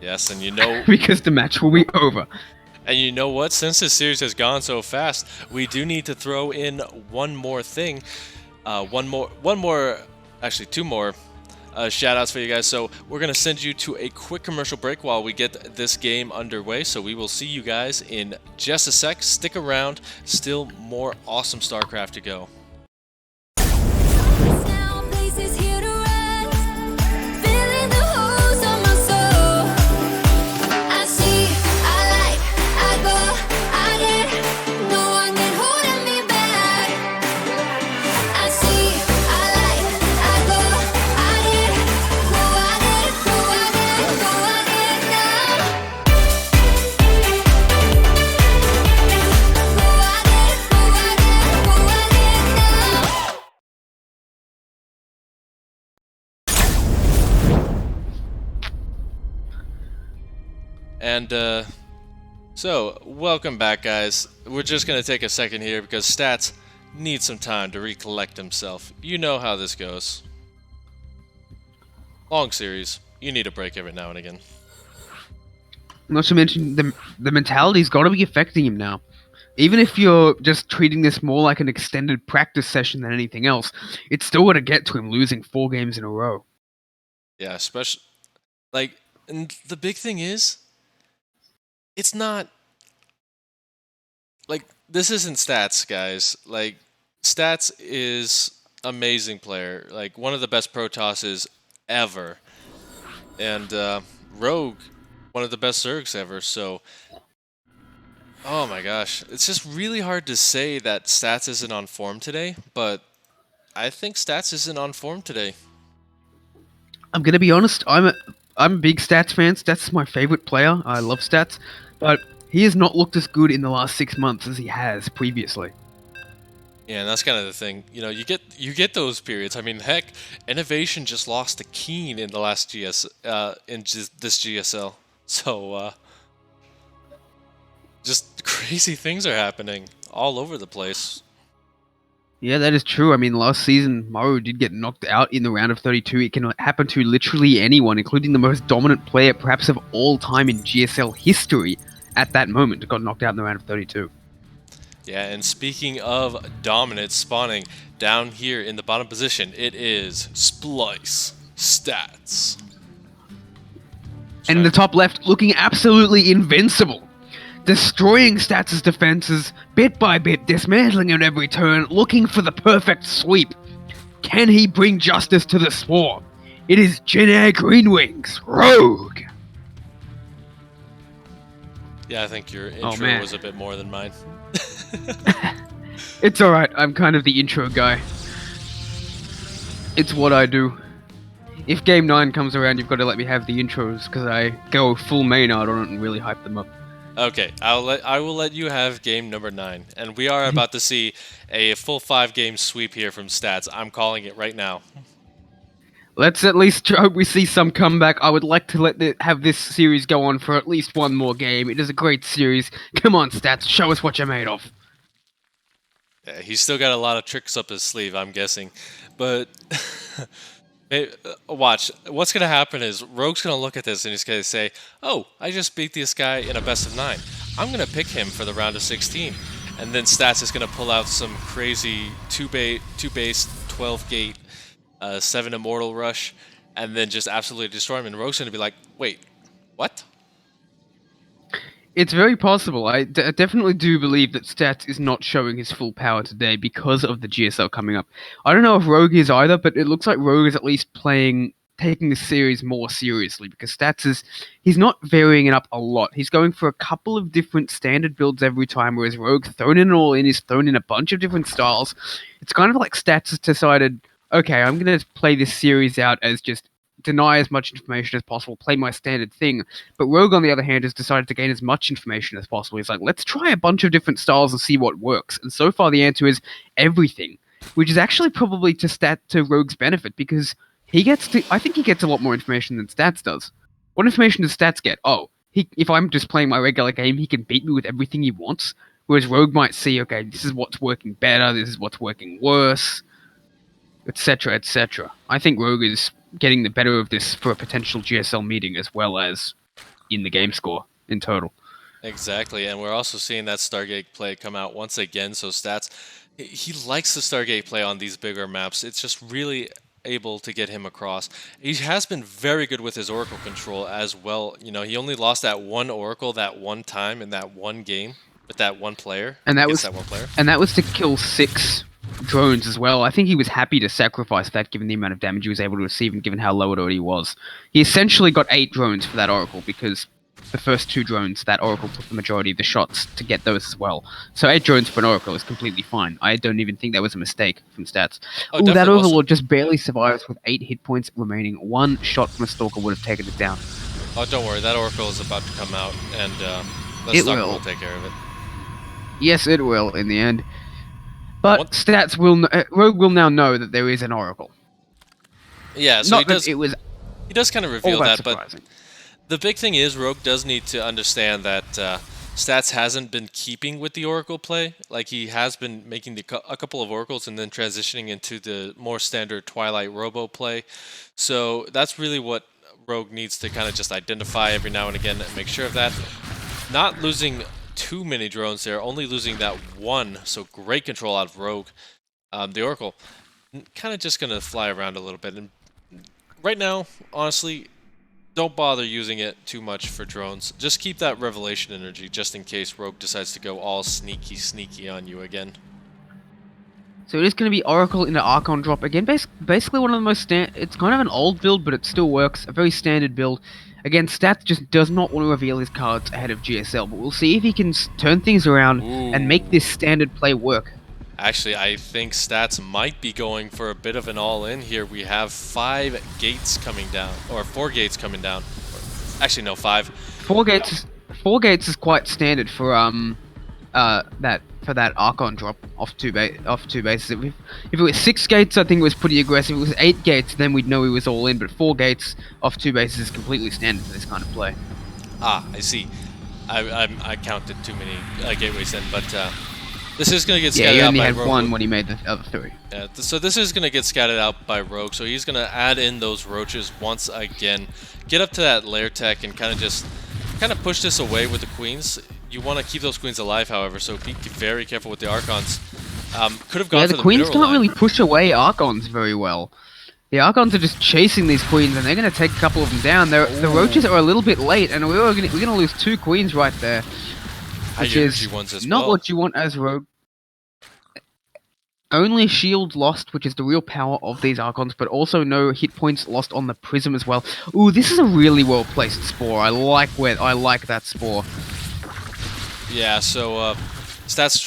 Speaker 2: Yes, and you know,
Speaker 3: Because the match will be over.
Speaker 2: and you know what? Since this series has gone so fast, we do need to throw in one more thing. Actually two more shout outs for you guys. So we're going to send you to a quick commercial break while we get this game underway. So we will see you guys in just a sec. Stick around. Still more awesome StarCraft to go.
Speaker 4: Now places here to rest, filling the holes on my soul. I see, I like, I go, I get, no one can hold me back. I see, I like, I go, I get, go, I get, go, I get, go, I get now. Go, I get, go, I get, go, I get now.
Speaker 2: And so welcome back, guys. We're just going to take a second here because Stats needs some time to recollect himself. You know how this goes. Long series. You need a break every now and again.
Speaker 3: Not to mention, the mentality's got to be affecting him now. Even if you're just treating this more like an extended practice session than anything else, it's still got to get to him losing 4 games in a row.
Speaker 2: Yeah, especially like, and the big thing is, it's not like this isn't Stats, guys. Like, Stats is amazing player, like one of the best Protosses ever, and Rogue, one of the best Zergs ever. So, oh my gosh, it's just really hard to say that Stats isn't on form today, but I think Stats isn't on form today.
Speaker 3: I'm gonna be honest. I'm a big Stats fan. Stats is my favorite player. I love Stats, but he has not looked as good in the last 6 months as he has previously.
Speaker 2: Yeah, and that's kind of the thing. You get those periods. I mean, heck, Innovation just lost to Keen in the last this GSL. So just crazy things are happening all over the place.
Speaker 3: Yeah, that is true. I mean, last season, Maru did get knocked out in the round of 32. It can happen to literally anyone, including the most dominant player, perhaps of all time in GSL history at that moment, got knocked out in the round of 32.
Speaker 2: Yeah, and speaking of dominance spawning, down here in the bottom position, it is Splice Stats.
Speaker 3: And in the top left, looking absolutely invincible. Destroying Stats' defenses, bit by bit, dismantling at every turn, looking for the perfect sweep. Can he bring justice to the swarm? It is Jin Greenwings, Rogue!
Speaker 2: Yeah, I think your intro
Speaker 3: man.
Speaker 2: was a bit more than mine.
Speaker 3: It's alright, I'm kind of the intro guy. It's what I do. If Game 9 comes around, you've got to let me have the intros, because I go full Maynard on it and really hype them up.
Speaker 2: Okay, I will let you have game number 9, and we are about to see a full 5-game sweep here from Stats. I'm calling it right now.
Speaker 3: Let's at least hope we see some comeback. I would like to have this series go on for at least one more game. It is a great series. Come on, Stats, show us what you're made of.
Speaker 2: Yeah, he's still got a lot of tricks up his sleeve, I'm guessing. But watch, what's going to happen is Rogue's going to look at this and he's going to say, oh, I just beat this guy in a best of 9. I'm going to pick him for the round of 16. And then Stats is going to pull out some crazy 2-base, 12-gate, 7 Immortal Rush, and then just absolutely destroy him. And Rogue's going to be like, wait, what?
Speaker 3: It's very possible. I definitely do believe that Stats is not showing his full power today because of the GSL coming up. I don't know if Rogue is either, but it looks like Rogue is at least taking this series more seriously, because he's not varying it up a lot. He's going for a couple of different standard builds every time, whereas Rogue, thrown in a bunch of different styles. It's kind of like Stats has decided, okay, I'm going to play this series out as just deny as much information as possible, play my standard thing. But Rogue, on the other hand, has decided to gain as much information as possible. He's like, let's try a bunch of different styles and see what works. And so far, the answer is everything, which is actually probably to Rogue's benefit, because I think he gets a lot more information than Stats does. What information does Stats get? Oh, if I'm just playing my regular game, he can beat me with everything he wants. Whereas Rogue might see, okay, this is what's working better, this is what's working worse, etc., etc. I think Rogue is getting the better of this for a potential GSL meeting, as well as in the game score in total.
Speaker 2: Exactly, and we're also seeing that Stargate play come out once again, so Stats, he likes the Stargate play on these bigger maps. It's just really able to get him across. He has been very good with his Oracle control as well. He only lost that one Oracle that one time in that one game with that one player.
Speaker 3: And that was to kill 6 drones as well. I think he was happy to sacrifice that, given the amount of damage he was able to receive and given how low it already was. He essentially got 8 drones for that Oracle, because the first 2 drones, that Oracle took the majority of the shots to get those as well. So 8 drones for an Oracle is completely fine. I don't even think that was a mistake from Stats.
Speaker 2: Oh,
Speaker 3: that Overlord just barely survives with 8 hit points remaining. 1 shot from a Stalker would have taken it down.
Speaker 2: Oh, don't worry, that Oracle is about to come out, and the Stalker will take care of it.
Speaker 3: Yes, it will, in the end. But Rogue will now know that there is an Oracle.
Speaker 2: Yeah, so
Speaker 3: it was
Speaker 2: he does kind of reveal that,
Speaker 3: surprising.
Speaker 2: but the big thing is Rogue does need to understand that Stats hasn't been keeping with the Oracle play. Like, he has been making a couple of Oracles and then transitioning into the more standard Twilight Robo play. So that's really what Rogue needs to kind of just identify every now and again and make sure of that. Not losing too many drones there, only losing that one, so great control out of Rogue. The Oracle kind of just going to fly around a little bit, and right now, honestly, don't bother using it too much for drones. Just keep that Revelation energy just in case Rogue decides to go all sneaky on you again.
Speaker 3: So it is going to be Oracle into Archon drop again. Basically one of the most it's kind of an old build, but it still works. A very standard build. Again, Stats just does not want to reveal his cards ahead of GSL, but we'll see if he can turn things around and make this standard play work.
Speaker 2: Actually, I think Stats might be going for a bit of an all-in here. We have 5 gates coming down, or 4 gates coming down. Actually, no, 5.
Speaker 3: 4 gates is quite standard for that Archon drop off two bases. If it was 6 gates, I think it was pretty aggressive. If it was 8 gates, then we'd know he was all in. But 4 gates off 2 bases is completely standard for this kind of play.
Speaker 2: Ah, I see. I counted too many gateways in, but this is going to get
Speaker 3: Yeah,
Speaker 2: scattered
Speaker 3: he
Speaker 2: out
Speaker 3: only
Speaker 2: by
Speaker 3: had
Speaker 2: Rogue.
Speaker 3: 1 when he made the other 3.
Speaker 2: So this is going to get scattered out by Rogue, so he's going to add in those roaches once again. Get up to that lair tech and kind of push this away with the queens. You want to keep those queens alive, however, so be very careful with the Archons. Could have gone
Speaker 3: Yeah,
Speaker 2: for
Speaker 3: the
Speaker 2: the
Speaker 3: queens
Speaker 2: mineral
Speaker 3: can't
Speaker 2: line.
Speaker 3: really push away Archons very well. The Archons are just chasing these queens, and they're going to take a couple of them down. The roaches are a little bit late, and we're going to lose 2 queens right there, which
Speaker 2: High
Speaker 3: is
Speaker 2: energy ones as
Speaker 3: not
Speaker 2: well.
Speaker 3: what you want as Rogue. Only shield lost, which is the real power of these Archons, but also no hit points lost on the Prism as well. Ooh, this is a really well placed Spore. I like that Spore.
Speaker 2: Yeah, so Stats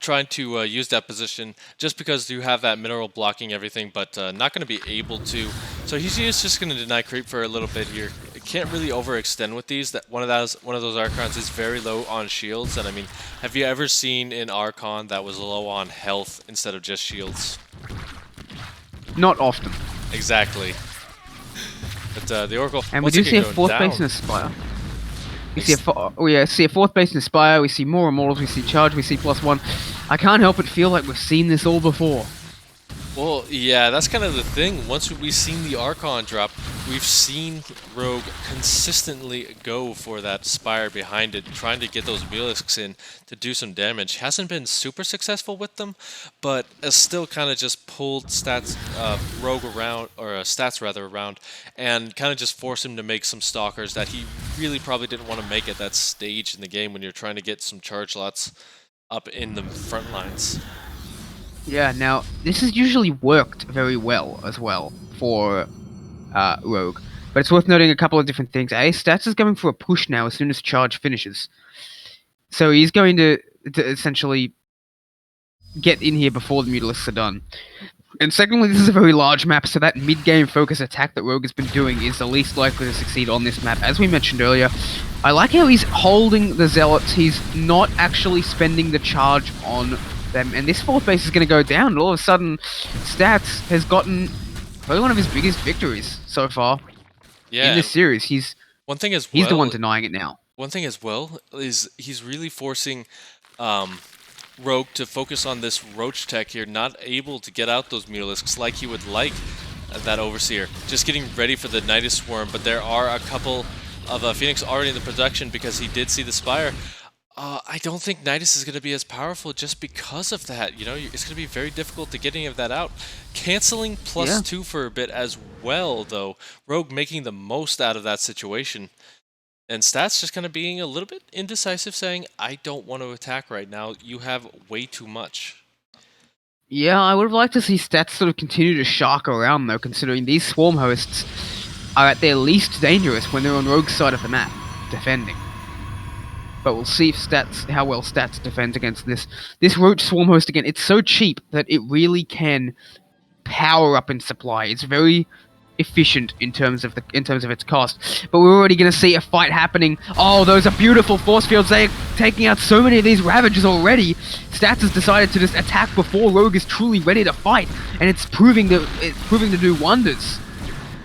Speaker 2: trying to use that position just because you have that mineral blocking everything, but not going to be able to. So he's just going to deny creep for a little bit here. Can't really overextend with these. That one of those Archons is very low on shields, and I mean, have you ever seen an Archon that was low on health instead of just shields?
Speaker 3: Not often.
Speaker 2: Exactly. But the Oracle.
Speaker 3: And we
Speaker 2: once
Speaker 3: do
Speaker 2: again
Speaker 3: see a
Speaker 2: going
Speaker 3: 4th
Speaker 2: down.
Speaker 3: base in Aspire. We see a 4th base in Aspire, we see more Immortals, we see Charge, we see +1. I can't help but feel like we've seen this all before.
Speaker 2: Well, yeah, that's kind of the thing. Once we've seen the Archon drop, we've seen Rogue consistently go for that Spire behind it, trying to get those Meleesks in to do some damage. Hasn't been super successful with them, but has still kind of just pulled Rogue around, or Stats rather, around, and kind of just forced him to make some Stalkers that he really probably didn't want to make at that stage in the game when you're trying to get some charge lots up in the front lines.
Speaker 3: Yeah, now, this has usually worked very well as well for Rogue. But it's worth noting a couple of different things. Stats is going for a push now as soon as Charge finishes. So he's going to essentially get in here before the Mutalisks are done. And secondly, this is a very large map, so that mid-game focus attack that Rogue has been doing is the least likely to succeed on this map. As we mentioned earlier, I like how he's holding the Zealots. He's not actually spending the charge on them, and this 4th base is going to go down, and all of a sudden, Stats has gotten probably one of his biggest victories so far in this series. He's
Speaker 2: one thing as well,
Speaker 3: he's the one denying it now.
Speaker 2: One thing as well is he's really forcing Rogue to focus on this Roach tech here, not able to get out those Mutalisks like he would like that Overseer. Just getting ready for the Nidus Swarm, but there are a couple of Phoenix already in the production because he did see the Spire. I don't think Nidus is going to be as powerful just because of that. You know, it's going to be very difficult to get any of that out. Canceling +2 for a bit as well, though. Rogue making the most out of that situation. And Stats just kind of being a little bit indecisive, saying, I don't want to attack right now. You have way too much.
Speaker 3: Yeah, I would have liked to see Stats sort of continue to shark around, though, considering these Swarm hosts are at their least dangerous when they're on Rogue's side of the map, defending. But we'll see if how well Stats defends against this Roach Swarm host again. It's so cheap that it really can power up in supply. It's very efficient in terms of its cost. But we're already going to see a fight happening. Oh, those are beautiful force fields. They're taking out so many of these Ravagers already. Stats has decided to just attack before Rogue is truly ready to fight, and it's proving to do wonders.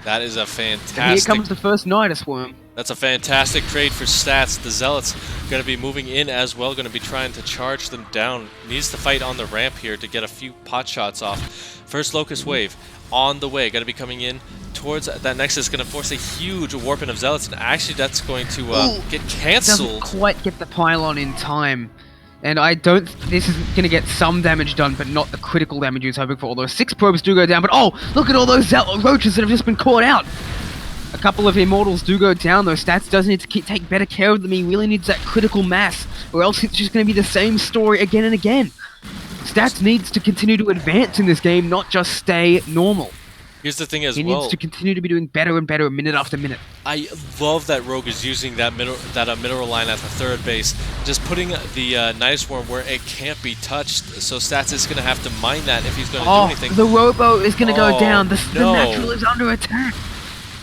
Speaker 2: That is a fantastic...
Speaker 3: And here comes the first Nidus Worm.
Speaker 2: That's a fantastic trade for Stats. The Zealots going to be moving in as well, going to be trying to charge them down. Needs to fight on the ramp here to get a few pot shots off. First Locust Wave on the way, going to be coming in towards that Nexus, going to force a huge warping of Zealots, and actually that's going to get cancelled.
Speaker 3: Doesn't quite get the pylon in time. And this is going to get some damage done, but not the critical damage he was hoping for. Although 6 probes do go down, but oh, look at all those roaches that have just been caught out. A couple of Immortals do go down, though. Stats does need to take better care of them. He really needs that critical mass, or else it's just going to be the same story again and again. Stats needs to continue to advance in this game, not just stay normal.
Speaker 2: Here's the thing as
Speaker 3: He
Speaker 2: well.
Speaker 3: needs to continue to be doing better and better minute after minute.
Speaker 2: I love that Rogue is using that mineral line at the third base, just putting the Nidus Swarm where it can't be touched. So Stats is going to have to mine that if he's going to do anything.
Speaker 3: The Robo is going to go down. The
Speaker 2: no.
Speaker 3: Natural is under attack.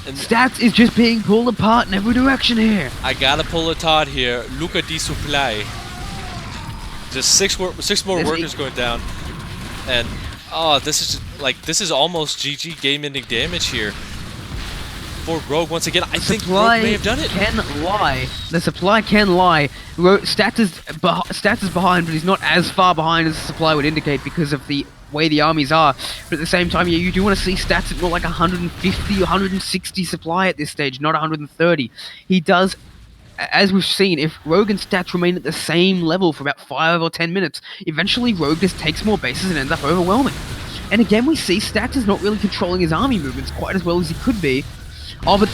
Speaker 2: And
Speaker 3: Stats is just being pulled apart in every direction here.
Speaker 2: I gotta pull a Todd here. Luca di Supply. just six more
Speaker 3: There's
Speaker 2: workers going down, and oh, this is almost GG game-ending damage here for Rogue once again. I think Rogue may have done it.
Speaker 3: Can lie. The supply can lie. Stats is behind, but he's not as far behind as the supply would indicate because of the way the armies are. But at the same time, yeah, you do want to see Stats at more like 150, 160 supply at this stage, not 130. He does, as we've seen, if Rogue and Stats remain at the same level for about 5 or 10 minutes, eventually Rogue just takes more bases and ends up overwhelming. And again, we see Stats is not really controlling his army movements quite as well as he could be. Oh, but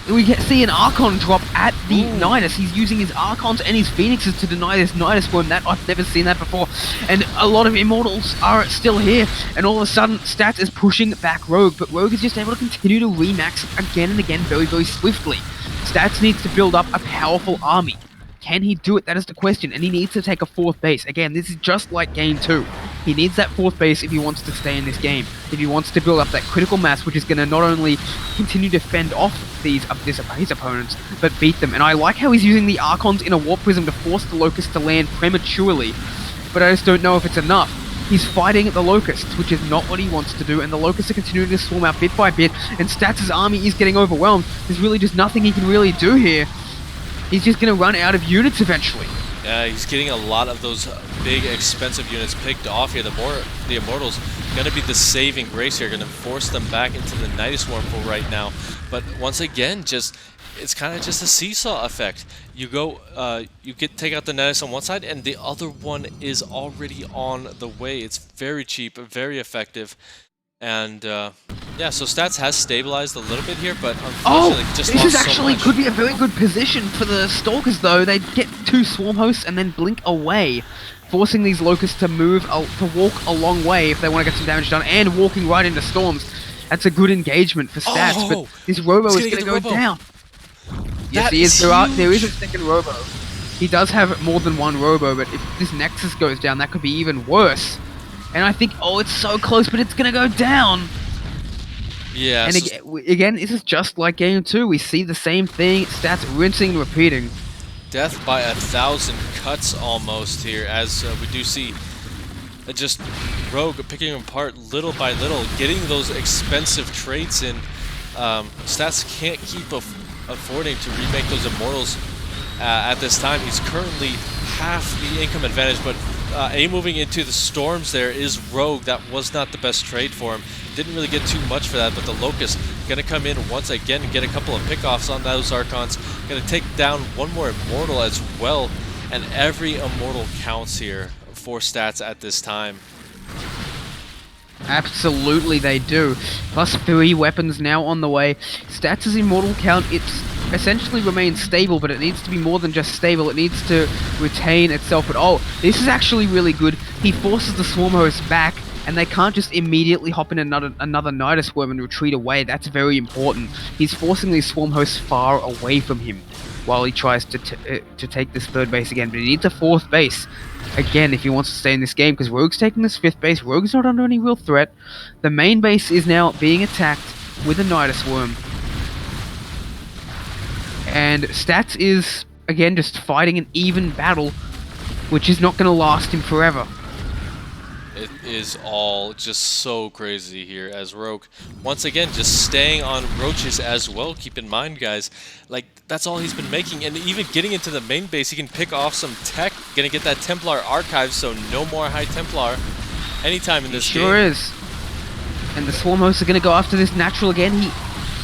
Speaker 3: we see an Archon drop at the Nidus. He's using his Archons and his Phoenixes to deny this Nidus Worm. I've never seen that before. And a lot of Immortals are still here. And all of a sudden, Stats is pushing back Rogue. But Rogue is just able to continue to remax again and again very, very swiftly. Stats needs to build up a powerful army. Can he do it? That is the question. And he needs to take a 4th base. Again, this is just like Game 2. He needs that 4th base if he wants to stay in this game. If he wants to build up that critical mass, which is going to not only continue to fend off his opponents, but beat them. And I like how he's using the Archons in a Warp Prism to force the Locusts to land prematurely. But I just don't know if it's enough. He's fighting the Locusts, which is not what he wants to do, and the Locusts are continuing to swarm out bit by bit, and Stats' army is getting overwhelmed. There's really just nothing he can really do here. He's just going to run out of units eventually.
Speaker 2: Yeah, he's getting a lot of those big, expensive units picked off here. The Immortals going to be the saving grace here, going to force them back into the Nidus Wormful right now. But once again, it's kind of just a seesaw effect. You go, take out the Nidus on one side, and the other one is already on the way. It's very cheap, very effective. And yeah, so Stats has stabilized a little bit here, but unfortunately just
Speaker 3: this
Speaker 2: lost
Speaker 3: is actually
Speaker 2: so much.
Speaker 3: could be a very good position for the Stalkers though. They get 2 Swarm Hosts and then blink away, forcing these Locusts to walk a long way if they want to get some damage done, and walking right into Storms. That's a good engagement for Stats, but this Robo is going to go down. Yes, he is. There is a second Robo. He does have more than one Robo, but if this Nexus goes down, that could be even worse. And I think, it's so close, but it's going to go down.
Speaker 2: Yeah.
Speaker 3: And again, this is just like Game 2. We see the same thing, Stats rinsing and repeating.
Speaker 2: Death by 1,000 cuts almost here, as we do see just Rogue picking him apart little by little, getting those expensive trades in. Stats can't keep affording to remake those Immortals at this time. He's currently half the income advantage, but moving into the Storms there is Rogue. That was not the best trade for him. Didn't really get too much for that, but the Locust going to come in once again and get a couple of pickoffs on those Archons. Going to take down one more Immortal as well, and every Immortal counts here for Stats at this time.
Speaker 3: Absolutely they do. Plus 3 weapons now on the way. Stats' Immortal count, it's essentially remains stable, but it needs to be more than just stable. It needs to retain itself. But this is actually really good. He forces the Swarm Hosts back, and they can't just immediately hop in another Nidus Worm and retreat away. That's very important. He's forcing these Swarm Hosts far away from him while he tries to take this 3rd base again. But he needs a 4th base again if he wants to stay in this game, because Rogue's taking this 5th base. Rogue's not under any real threat. The main base is now being attacked with a Nidus Worm. And Stats is, again, just fighting an even battle, which is not going to last him forever.
Speaker 2: It is all just so crazy here, as Rogue, once again, just staying on Roaches as well. Keep in mind, guys, like, that's all he's been making. And even getting into the main base, he can pick off some tech. Gonna get that Templar Archive, so no more High Templar anytime in this game.
Speaker 3: Sure is. And the Swarm Hosts are going to go after this natural again.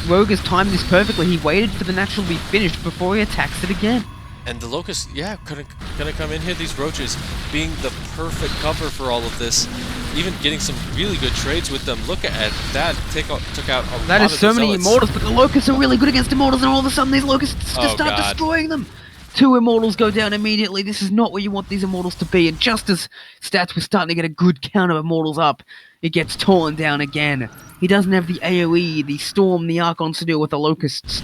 Speaker 3: Rogue has timed this perfectly. He waited for the natural to be finished before he attacks it again.
Speaker 2: And the Locust, yeah, gonna come in here. These Roaches being the perfect cover for all of this. Even getting some really good trades with them. Look at that. Took out a lot of
Speaker 3: That is so
Speaker 2: the
Speaker 3: many
Speaker 2: Zealots.
Speaker 3: Immortals, but the Locusts are really good against Immortals, and all of a sudden these Locusts just start destroying them. 2 Immortals go down immediately. This is not where you want these Immortals to be. And just as Stats was starting to get a good count of Immortals up, it gets torn down again. He doesn't have the AoE, the Storm, the Archons to deal with the Locusts.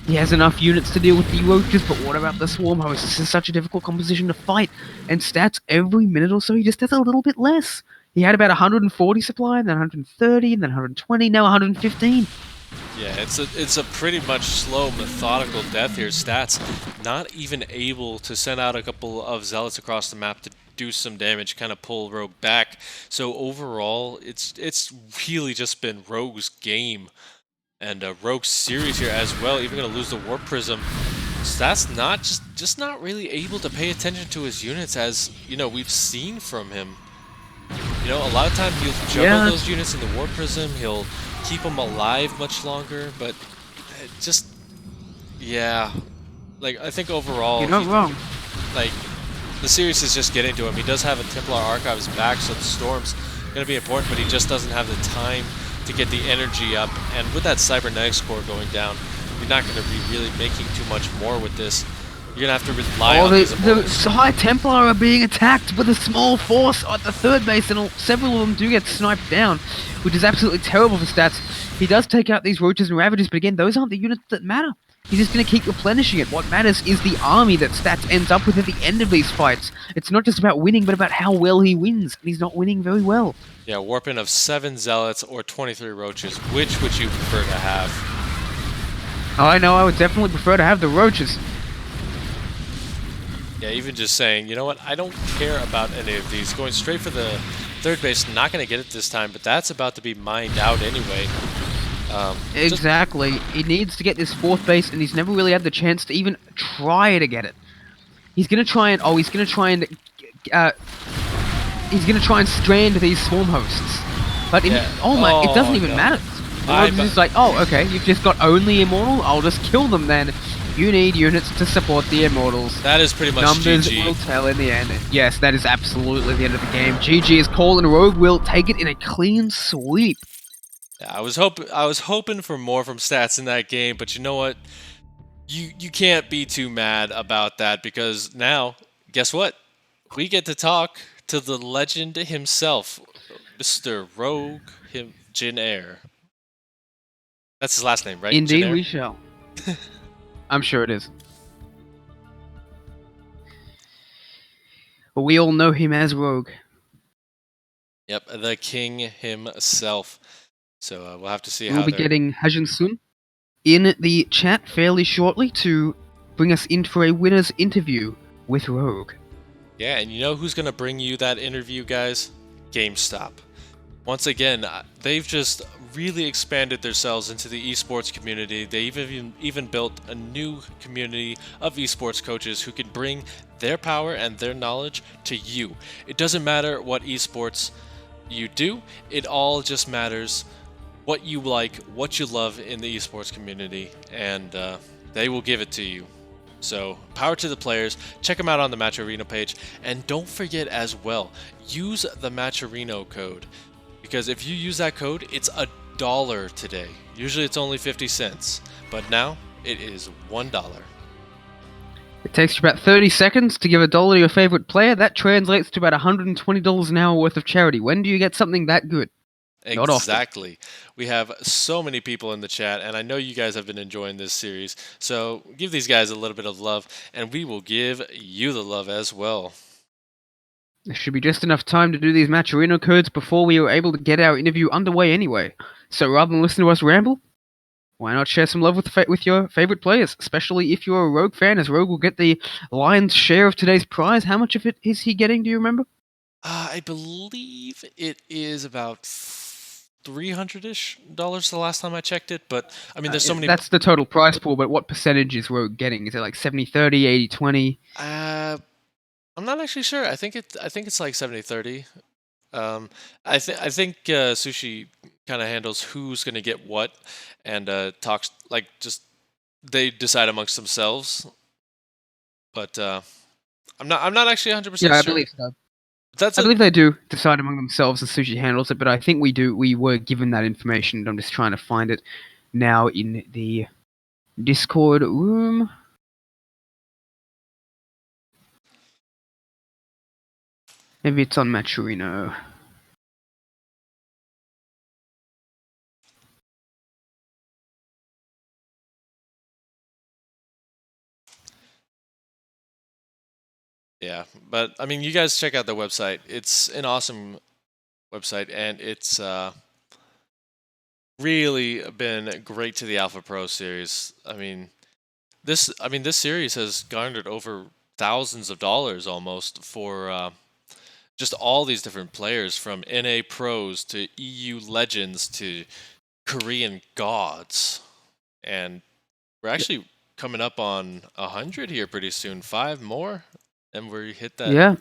Speaker 3: He has enough units to deal with the Roaches, but what about the Swarm Hosts? This is such a difficult composition to fight. And Stats, every minute or so, he just has a little bit less. He had about 140 supply, then 130, and then 120, now 115.
Speaker 2: Yeah, it's a pretty much slow, methodical death here. Stats not even able to send out a couple of Zealots across the map to do some damage, kind of pull Rogue back. So overall, it's really just been Rogue's game and Rogue's series here as well. Even gonna lose the Warp Prism. So that's not just not really able to pay attention to his units, as you know we've seen from him. You know, a lot of time he'll juggle those units in the Warp Prism. He'll keep them alive much longer, but it just yeah. Like I think overall,
Speaker 3: You're not wrong.
Speaker 2: like the series is just getting to him. He does have a Templar Archives back, so the Storm's gonna be important, but he just doesn't have the time to get the energy up. And with that Cybernetics core going down, you're not gonna be really making too much more with this. You're gonna have to rely on these immortals.
Speaker 3: The High Templar are being attacked with a small force at the third base, and several of them do get sniped down, which is absolutely terrible for Stats. He does take out these Roaches and Ravagers, but again, those aren't the units that matter. He's just going to keep replenishing it. What matters is the army that Stats ends up with at the end of these fights. It's not just about winning, but about how well he wins, and he's not winning very well.
Speaker 2: Yeah, warping of 7 Zealots or 23 Roaches. Which would you prefer to have?
Speaker 3: I know, I would definitely prefer to have the Roaches.
Speaker 2: Yeah, even just saying, you know what, I don't care about any of these. Going straight for the third base, not going to get it this time, but that's about to be mined out anyway.
Speaker 3: Exactly. He needs to get this fourth base, and he's never really had the chance to even try to get it. He's gonna try and he's gonna try and strand these swarm hosts. But it doesn't even matter. It's just like, oh, okay, you've just got only immortal. I'll just kill them then. You need units to support the immortals.
Speaker 2: That is pretty much
Speaker 3: Numbers
Speaker 2: GG.
Speaker 3: will tell in the end. Yes, that is absolutely the end of the game. GG is called, and Rogue will take it in a clean sweep.
Speaker 2: Yeah, I was hoping for more from Stats in that game, but you know what? You can't be too mad about that, because now, guess what? We get to talk to the legend himself, Mr. Rogue Jin Air. That's his last name, right?
Speaker 3: Indeed,
Speaker 2: Jin Air?
Speaker 3: we shall. I'm sure it is. But we all know him as Rogue.
Speaker 2: Yep, the king himself. So we'll have to see
Speaker 3: We'll
Speaker 2: how
Speaker 3: be
Speaker 2: they're...
Speaker 3: getting Hajin Sun in the chat fairly shortly to bring us in for a winner's interview with Rogue.
Speaker 2: Yeah, and you know who's going to bring you that interview, guys? GameStop. Once again, they've just really expanded themselves into the esports community. They've even built a new community of esports coaches who can bring their power and their knowledge to you. It doesn't matter what esports you do, it all just matters what you like, what you love in the esports community, and they will give it to you. So, power to the players. Check them out on the Matcherino page, and don't forget as well, use the Matcherino code, because if you use that code, it's $1 today. Usually it's only 50 cents, but now it is $1.
Speaker 3: It takes you about 30 seconds to give $1 to your favorite player. That translates to about $120 an hour worth of charity. When do you get something that good? Not often.
Speaker 2: Exactly. We have so many people in the chat, and I know you guys have been enjoying this series. So give these guys a little bit of love, and we will give you the love as well.
Speaker 3: There should be just enough time to do these Matcherino codes before we are able to get our interview underway anyway. So rather than listen to us ramble, why not share some love with your favorite players, especially if you're a Rogue fan, as Rogue will get the lion's share of today's prize. How much of it is he getting, do you remember?
Speaker 2: I believe it is about $300-ish the last time I checked it, but I mean, there's so many...
Speaker 3: That's the total prize pool, but what percentage is Rogue getting? Is it like 70-30, 80-20?
Speaker 2: I'm not actually sure. I think it's like 70-30. I think Sushi kind of handles who's going to get what, and talks like just they decide amongst themselves. But I'm not actually 100% sure.
Speaker 3: Yeah, I believe so. I believe they do decide among themselves, and Sushi handles it, but I think we were given that information, and I'm just trying to find it now in the Discord room. Maybe it's on Matcherino.
Speaker 2: Yeah, but I mean, you guys check out the website. It's an awesome website, and it's really been great to the Alpha Pro series. I mean, this series has garnered over thousands of dollars almost for just all these different players from NA pros to EU legends to Korean gods. And we're actually coming up on 100 here pretty soon. 5 more, and we hit that
Speaker 3: Yeah.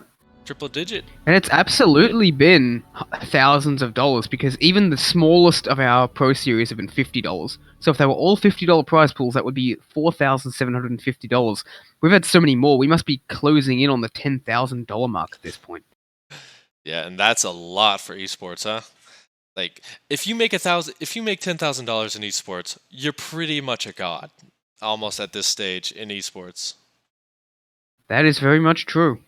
Speaker 2: triple digit.
Speaker 3: And it's absolutely been thousands of dollars because even the smallest of our Pro Series have been $50. So if they were all $50 prize pools, that would be $4,750. We've had so many more. We must be closing in on the $10,000 mark at this point.
Speaker 2: Yeah, and that's a lot for esports, huh? Like, if you make $10,000 in esports, you're pretty much a god, almost at this stage in esports.
Speaker 3: That is very much true.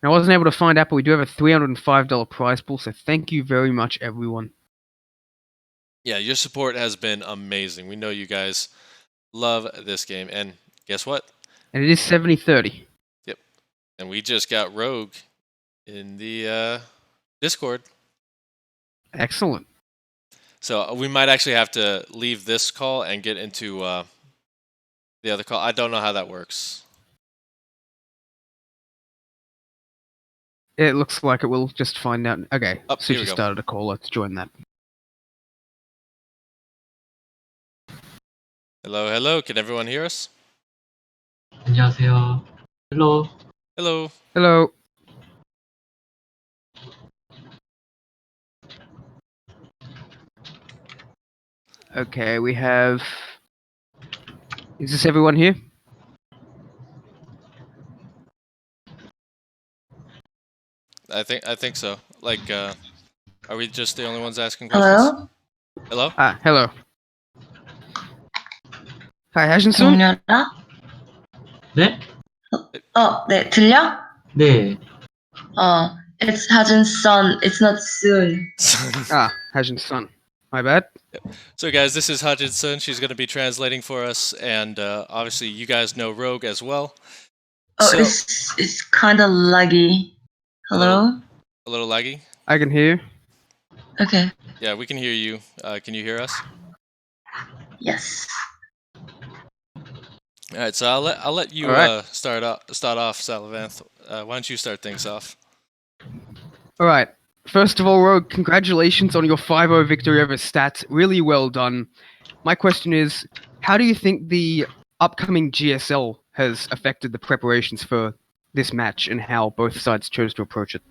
Speaker 3: I wasn't able to find out, but we do have a $305 prize pool, so thank you very much, everyone.
Speaker 2: Yeah, your support has been amazing. We know you guys love this game, and guess what?
Speaker 3: And it is 70-30.
Speaker 2: And we just got Rogue in the Discord.
Speaker 3: Excellent.
Speaker 2: So we might actually have to leave this call and get into the other call. I don't know how that works.
Speaker 3: It looks like it. We'll just find out. Okay,
Speaker 2: Oh, here we
Speaker 3: Sushi
Speaker 2: go.
Speaker 3: started a call. Let's join that.
Speaker 2: Hello, hello. Can everyone hear us?
Speaker 5: 안녕하세요. Hello.
Speaker 2: Hello.
Speaker 3: Hello. Okay, we have... Is this everyone here?
Speaker 2: I think so. Like, are we just the only ones asking questions?
Speaker 6: Hello?
Speaker 2: Hello?
Speaker 3: Hello. Hi, 하신순?
Speaker 6: 정렬아?
Speaker 5: 네?
Speaker 6: 네, 들려?
Speaker 5: 네.
Speaker 6: It's Hajin's son. It's not soon.
Speaker 3: 하신순. My bad.
Speaker 2: So, guys, this is Hutchinson. She's going to be translating for us, and obviously, you guys know Rogue as well. So-
Speaker 6: It's kind of laggy. Hello?
Speaker 2: A little laggy.
Speaker 3: I can hear.
Speaker 6: Okay.
Speaker 2: Yeah, we can hear you. Can you hear us?
Speaker 6: Yes.
Speaker 2: All right, so I'll let you
Speaker 3: All right.
Speaker 2: start off, Salavanth. Why don't you start things off?
Speaker 3: Alright. First of all, Rogue, congratulations on your 5-0 victory over Stats. Really well done. My question is, how do you think the upcoming GSL has affected the preparations for this match and how both sides chose to approach it?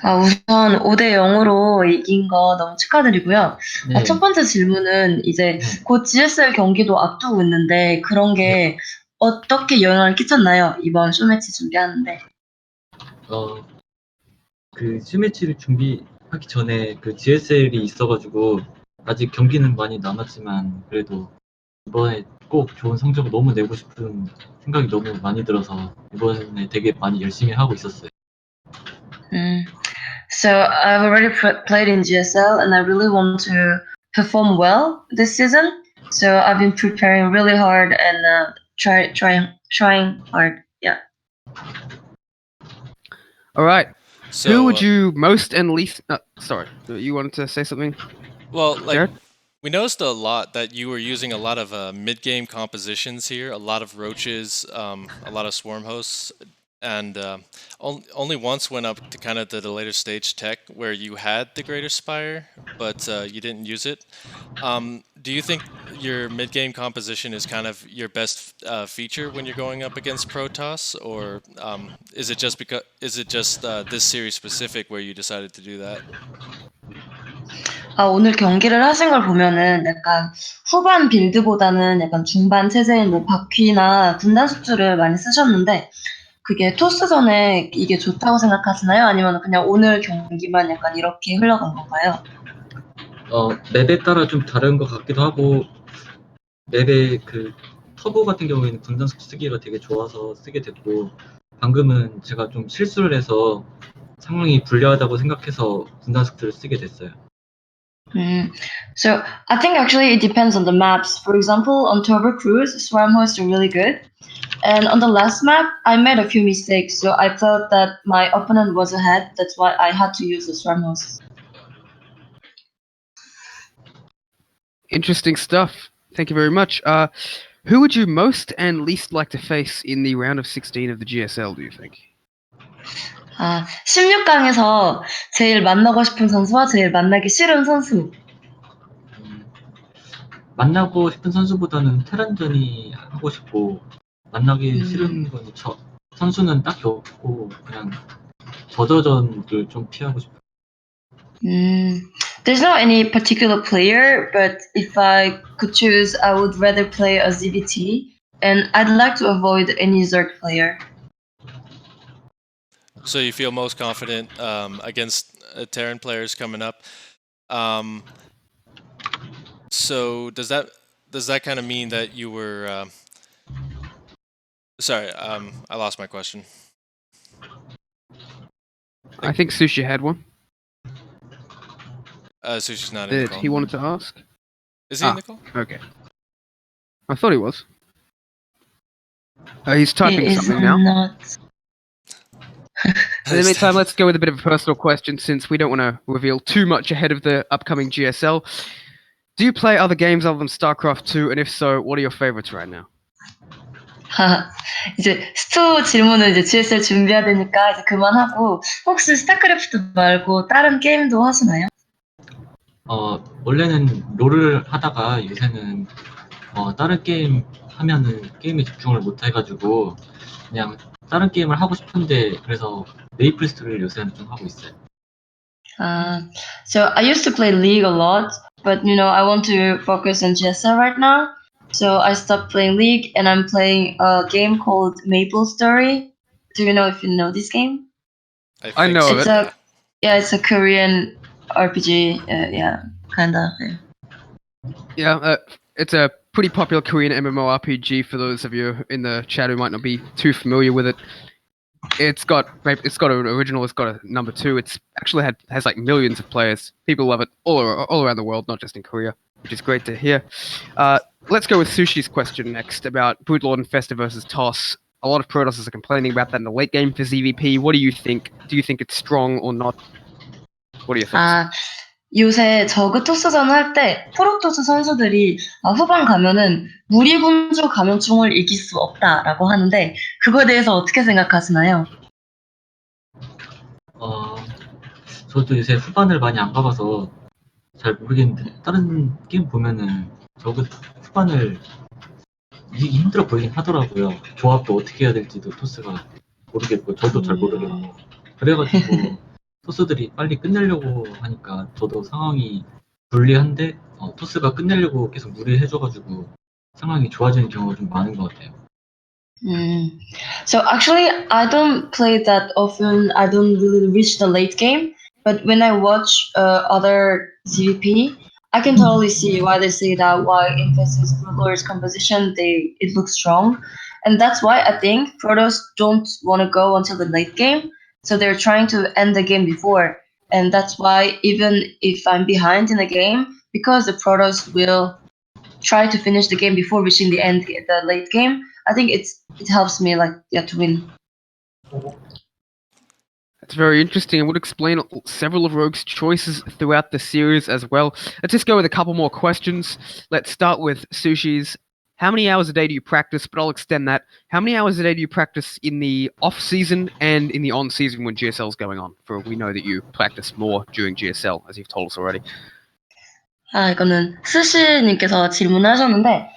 Speaker 6: 우선 5대0으로 이긴 거 너무 축하드리고요.
Speaker 5: 네.
Speaker 6: 첫 번째 질문은 이제 곧 GSL 경기도 앞두고 있는데 그런 게 어떻게 영향을 끼쳤나요? 이번 쇼매치 준비하는데.
Speaker 5: 그 슈매치를 준비하기 전에 그 GSL이 있어가지고 아직 경기는 많이 남았지만 그래도 이번에 꼭 좋은 성적을 너무 내고 싶은 생각이 너무 많이 들어서 이번에 되게 많이 열심히 하고 있었어요.
Speaker 6: So I've already played in GSL and I really want to perform well this season. So I've been preparing really hard and trying hard. Yeah.
Speaker 3: Alright.
Speaker 2: So,
Speaker 3: Who would you most and least... sorry, you wanted to say something?
Speaker 2: Well, like,
Speaker 3: Jared?
Speaker 2: we noticed a lot that you were using a lot of mid-game compositions here, a lot of roaches, a lot of swarm hosts, and only once went up to kind of the later stage tech where you had the Greater Spire, but you didn't use it. Do you think your mid-game composition is kind of your best feature when you're going up against Protoss, or is it just this series specific where you decided to do that?
Speaker 6: 오늘 경기를 하신 걸 보면은 약간 후반 빌드보다는 약간 중반 체제인 뭐 바퀴나 군단 숙주를 많이 쓰셨는데 그게 토스전에 이게 좋다고 생각하시나요? 아니면 그냥 오늘 경기만 약간 이렇게 흘러간 건가요?
Speaker 5: 맵에 따라 좀 다른 것 같기도 하고 맵의 그 터보 같은 경우에는 군단 숙주 쓰기가 되게 좋아서 쓰게 됐고 방금은 제가 좀 실수를 해서 상황이 불리하다고 생각해서 군단 숙주를 쓰게 됐어요.
Speaker 6: So I think actually it depends on the maps. For example, on Turbo Cruise, swarm hosts are really good. And on the last map, I made a few mistakes, so I felt that my opponent was ahead. That's why I had to use the swarm hosts.
Speaker 3: Interesting stuff. Thank you very much. Who would you most and least like to face in the round of 16 of the GSL, do you think?
Speaker 6: 16강에서 제일 만나고 싶은 선수와 제일 만나기 싫은 선수.
Speaker 5: 만나고 싶은 선수보다는 테란전이 하고 싶고 만나기 싫은 건 선수는 딱히 없고 그냥 저저전을 좀 피하고 싶어요.
Speaker 6: There's not any particular player, but if I could choose, I would rather play a ZBT, and I'd like to avoid any Zerg player.
Speaker 2: So you feel most confident against Terran players coming up. So does that kind of mean that you were? Sorry, I lost my question.
Speaker 3: I think Sushi had one
Speaker 2: Sushi's not in the
Speaker 3: that
Speaker 2: call.
Speaker 3: he wanted to ask.
Speaker 2: Is he in the call?
Speaker 3: Okay. I thought he was. He's typing
Speaker 6: He is
Speaker 3: something now.
Speaker 6: not.
Speaker 3: In the meantime, let's go with a bit of a personal question since we don't want to reveal too much ahead of the upcoming GSL. Do you play other games other than StarCraft 2? And if so, what are your favorites right now?
Speaker 6: 이제 스토 질문을 이제 GSL 준비해야 되니까 이제 그만하고 혹시 스타크래프트 말고 다른 게임도 하시나요?
Speaker 5: 원래는 롤을 하다가 요새는 다른 게임 하면은 게임에 집중을 못 해가지고 그냥 다른 게임을 하고 싶은데 그래서 메이플스토리를 요새는 좀 하고 있어요.
Speaker 6: So I used to play League a lot, but I want to focus on GSL right now. So I stopped playing League and I'm playing a game called Maple Story. Do you know if you know this game?
Speaker 3: I know of
Speaker 6: It's
Speaker 3: it.
Speaker 6: it's a Korean RPG. Kinda.
Speaker 3: Yeah, it's a pretty popular Korean MMORPG for those of you in the chat who might not be too familiar with it. It's got an original. It's got a number 2. It's actually has like millions of players. People love it all around the world, not just in Korea, which is great to hear. Let's go with Sushi's question next about Broodlord and Festa versus TOS. A lot of Protosses are complaining about that in the late game for ZVP. What do you think? Do you think it's strong or not? What are your thoughts?
Speaker 6: 요새 저그 토스전 할 때 프로토스 선수들이 후반 가면은 무리군주 감염충을 이길 수 없다라고 하는데 그거에 대해서 어떻게 생각하시나요?
Speaker 5: 저도 요새 후반을 많이 안 가봐서 잘 모르겠는데 다른 게임 보면은 저그 후반을 이기기 힘들어 보이긴 하더라고요. 조합도 어떻게 해야 될지도 토스가 모르겠고 저도 잘 모르겠고 그래가지고 토스들이 빨리 끝내려고 하니까 저도 상황이 불리한데 토스가 끝내려고 계속 무리해줘가지고 상황이 좋아지는 경우가 좀 많은 것 같아요.
Speaker 6: So actually, I don't play that often. I don't really reach the late game. But when I watch other ZVP, I can totally see why they say that. Why Infestus Broodlord's composition, it looks strong, and that's why I think Protoss don't want to go until the late game. So they're trying to end the game before, and that's why even if I'm behind in the game, because the Protoss will try to finish the game before reaching the late game. I think it helps me to win.
Speaker 3: That's very interesting and would explain several of Rogue's choices throughout the series as well. Let's just go with a couple more questions. Let's start with Sushi's. How many hours a day do you practice? But I'll extend that. How many hours a day do you practice in the off-season and in the on-season when GSL is going on? For we know that you practice more during GSL, as you've told us already.
Speaker 6: 이거는 스시님께서 질문하셨는데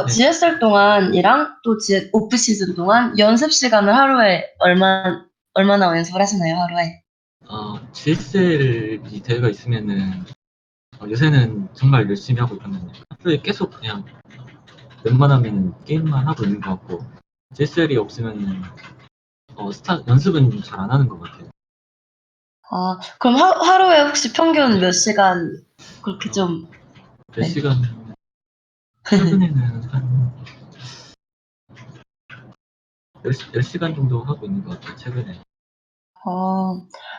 Speaker 6: GSL 동안이랑 또 오프 시즌 동안 연습 시간을 하루에 얼마나 연습을 하시나요, 하루에?
Speaker 5: GSL 대회가 있으면은 요새는 정말 열심히 하고 있거든요. 하루에 계속 그냥 웬만하면 게임만 하고 있는 것 같고 GSL이 없으면은 연습은 잘 안 하는 것 같아요.
Speaker 6: 그럼 하루에 혹시 평균 몇 시간 그렇게 좀?
Speaker 5: 몇 시간? 최근에는 한 10시간 정도 하고 있는 것 같아요, 최근에.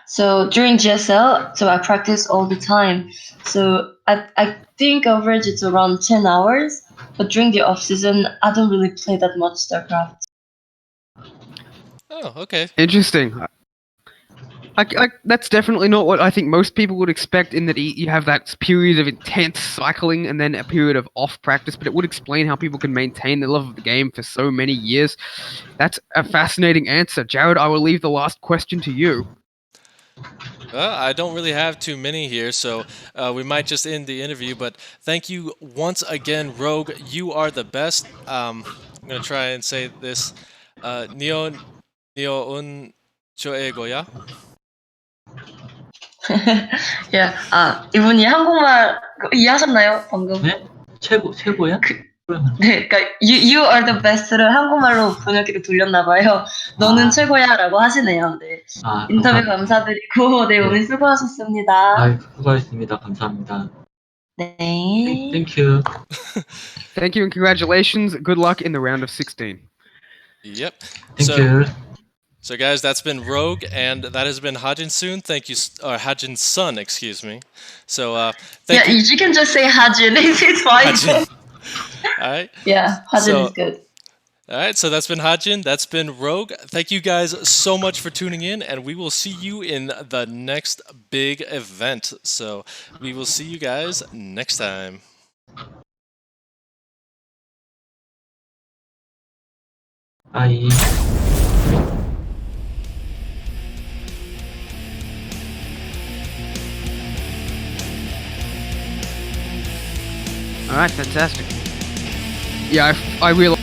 Speaker 6: So during GSL, so I practice all the time. So I think average it's around 10 hours. But during the off season, I don't really play that much StarCraft.
Speaker 2: Oh, okay.
Speaker 3: Interesting. That's definitely not what I think most people would expect. In that you have that period of intense cycling and then a period of off practice, but it would explain how people can maintain the love of the game for so many years. That's a fascinating answer, Jared. I will leave the last question to you.
Speaker 2: I don't really have too many here, so we might just end the interview. But thank you once again, Rogue. You are the best. I'm gonna try and say this. Neo un choego야.
Speaker 6: 예, 이분이 한국말 이해하셨나요, 방금?
Speaker 5: 네? 최고야? 그러면
Speaker 6: 네, 그러니까 you are the best를 한국말로 번역기를 돌렸나 봐요. 너는 최고야라고 하시네요. 네. 인터뷰 감사드리고 네, 오늘 수고하셨습니다.
Speaker 5: 수고하셨습니다. 감사합니다.
Speaker 6: 네.
Speaker 5: Thank you.
Speaker 3: Thank you and congratulations. Good luck in the round of 16.
Speaker 2: Yep.
Speaker 5: Thank you.
Speaker 2: So guys, that's been Rogue, and that has been Hajin Sun. Thank you, or Hajin Sun, excuse me. So thank you.
Speaker 6: You can just say Hajin. It's fine.
Speaker 2: Hajin. All right.
Speaker 6: Yeah, Hajin
Speaker 2: So-
Speaker 6: is good.
Speaker 2: All right. So that's been Hajin. That's been Rogue. Thank you guys so much for tuning in, and we will see you in the next big event. So we will see you guys next time.
Speaker 5: Bye.
Speaker 3: All right, fantastic. Yeah, I realize.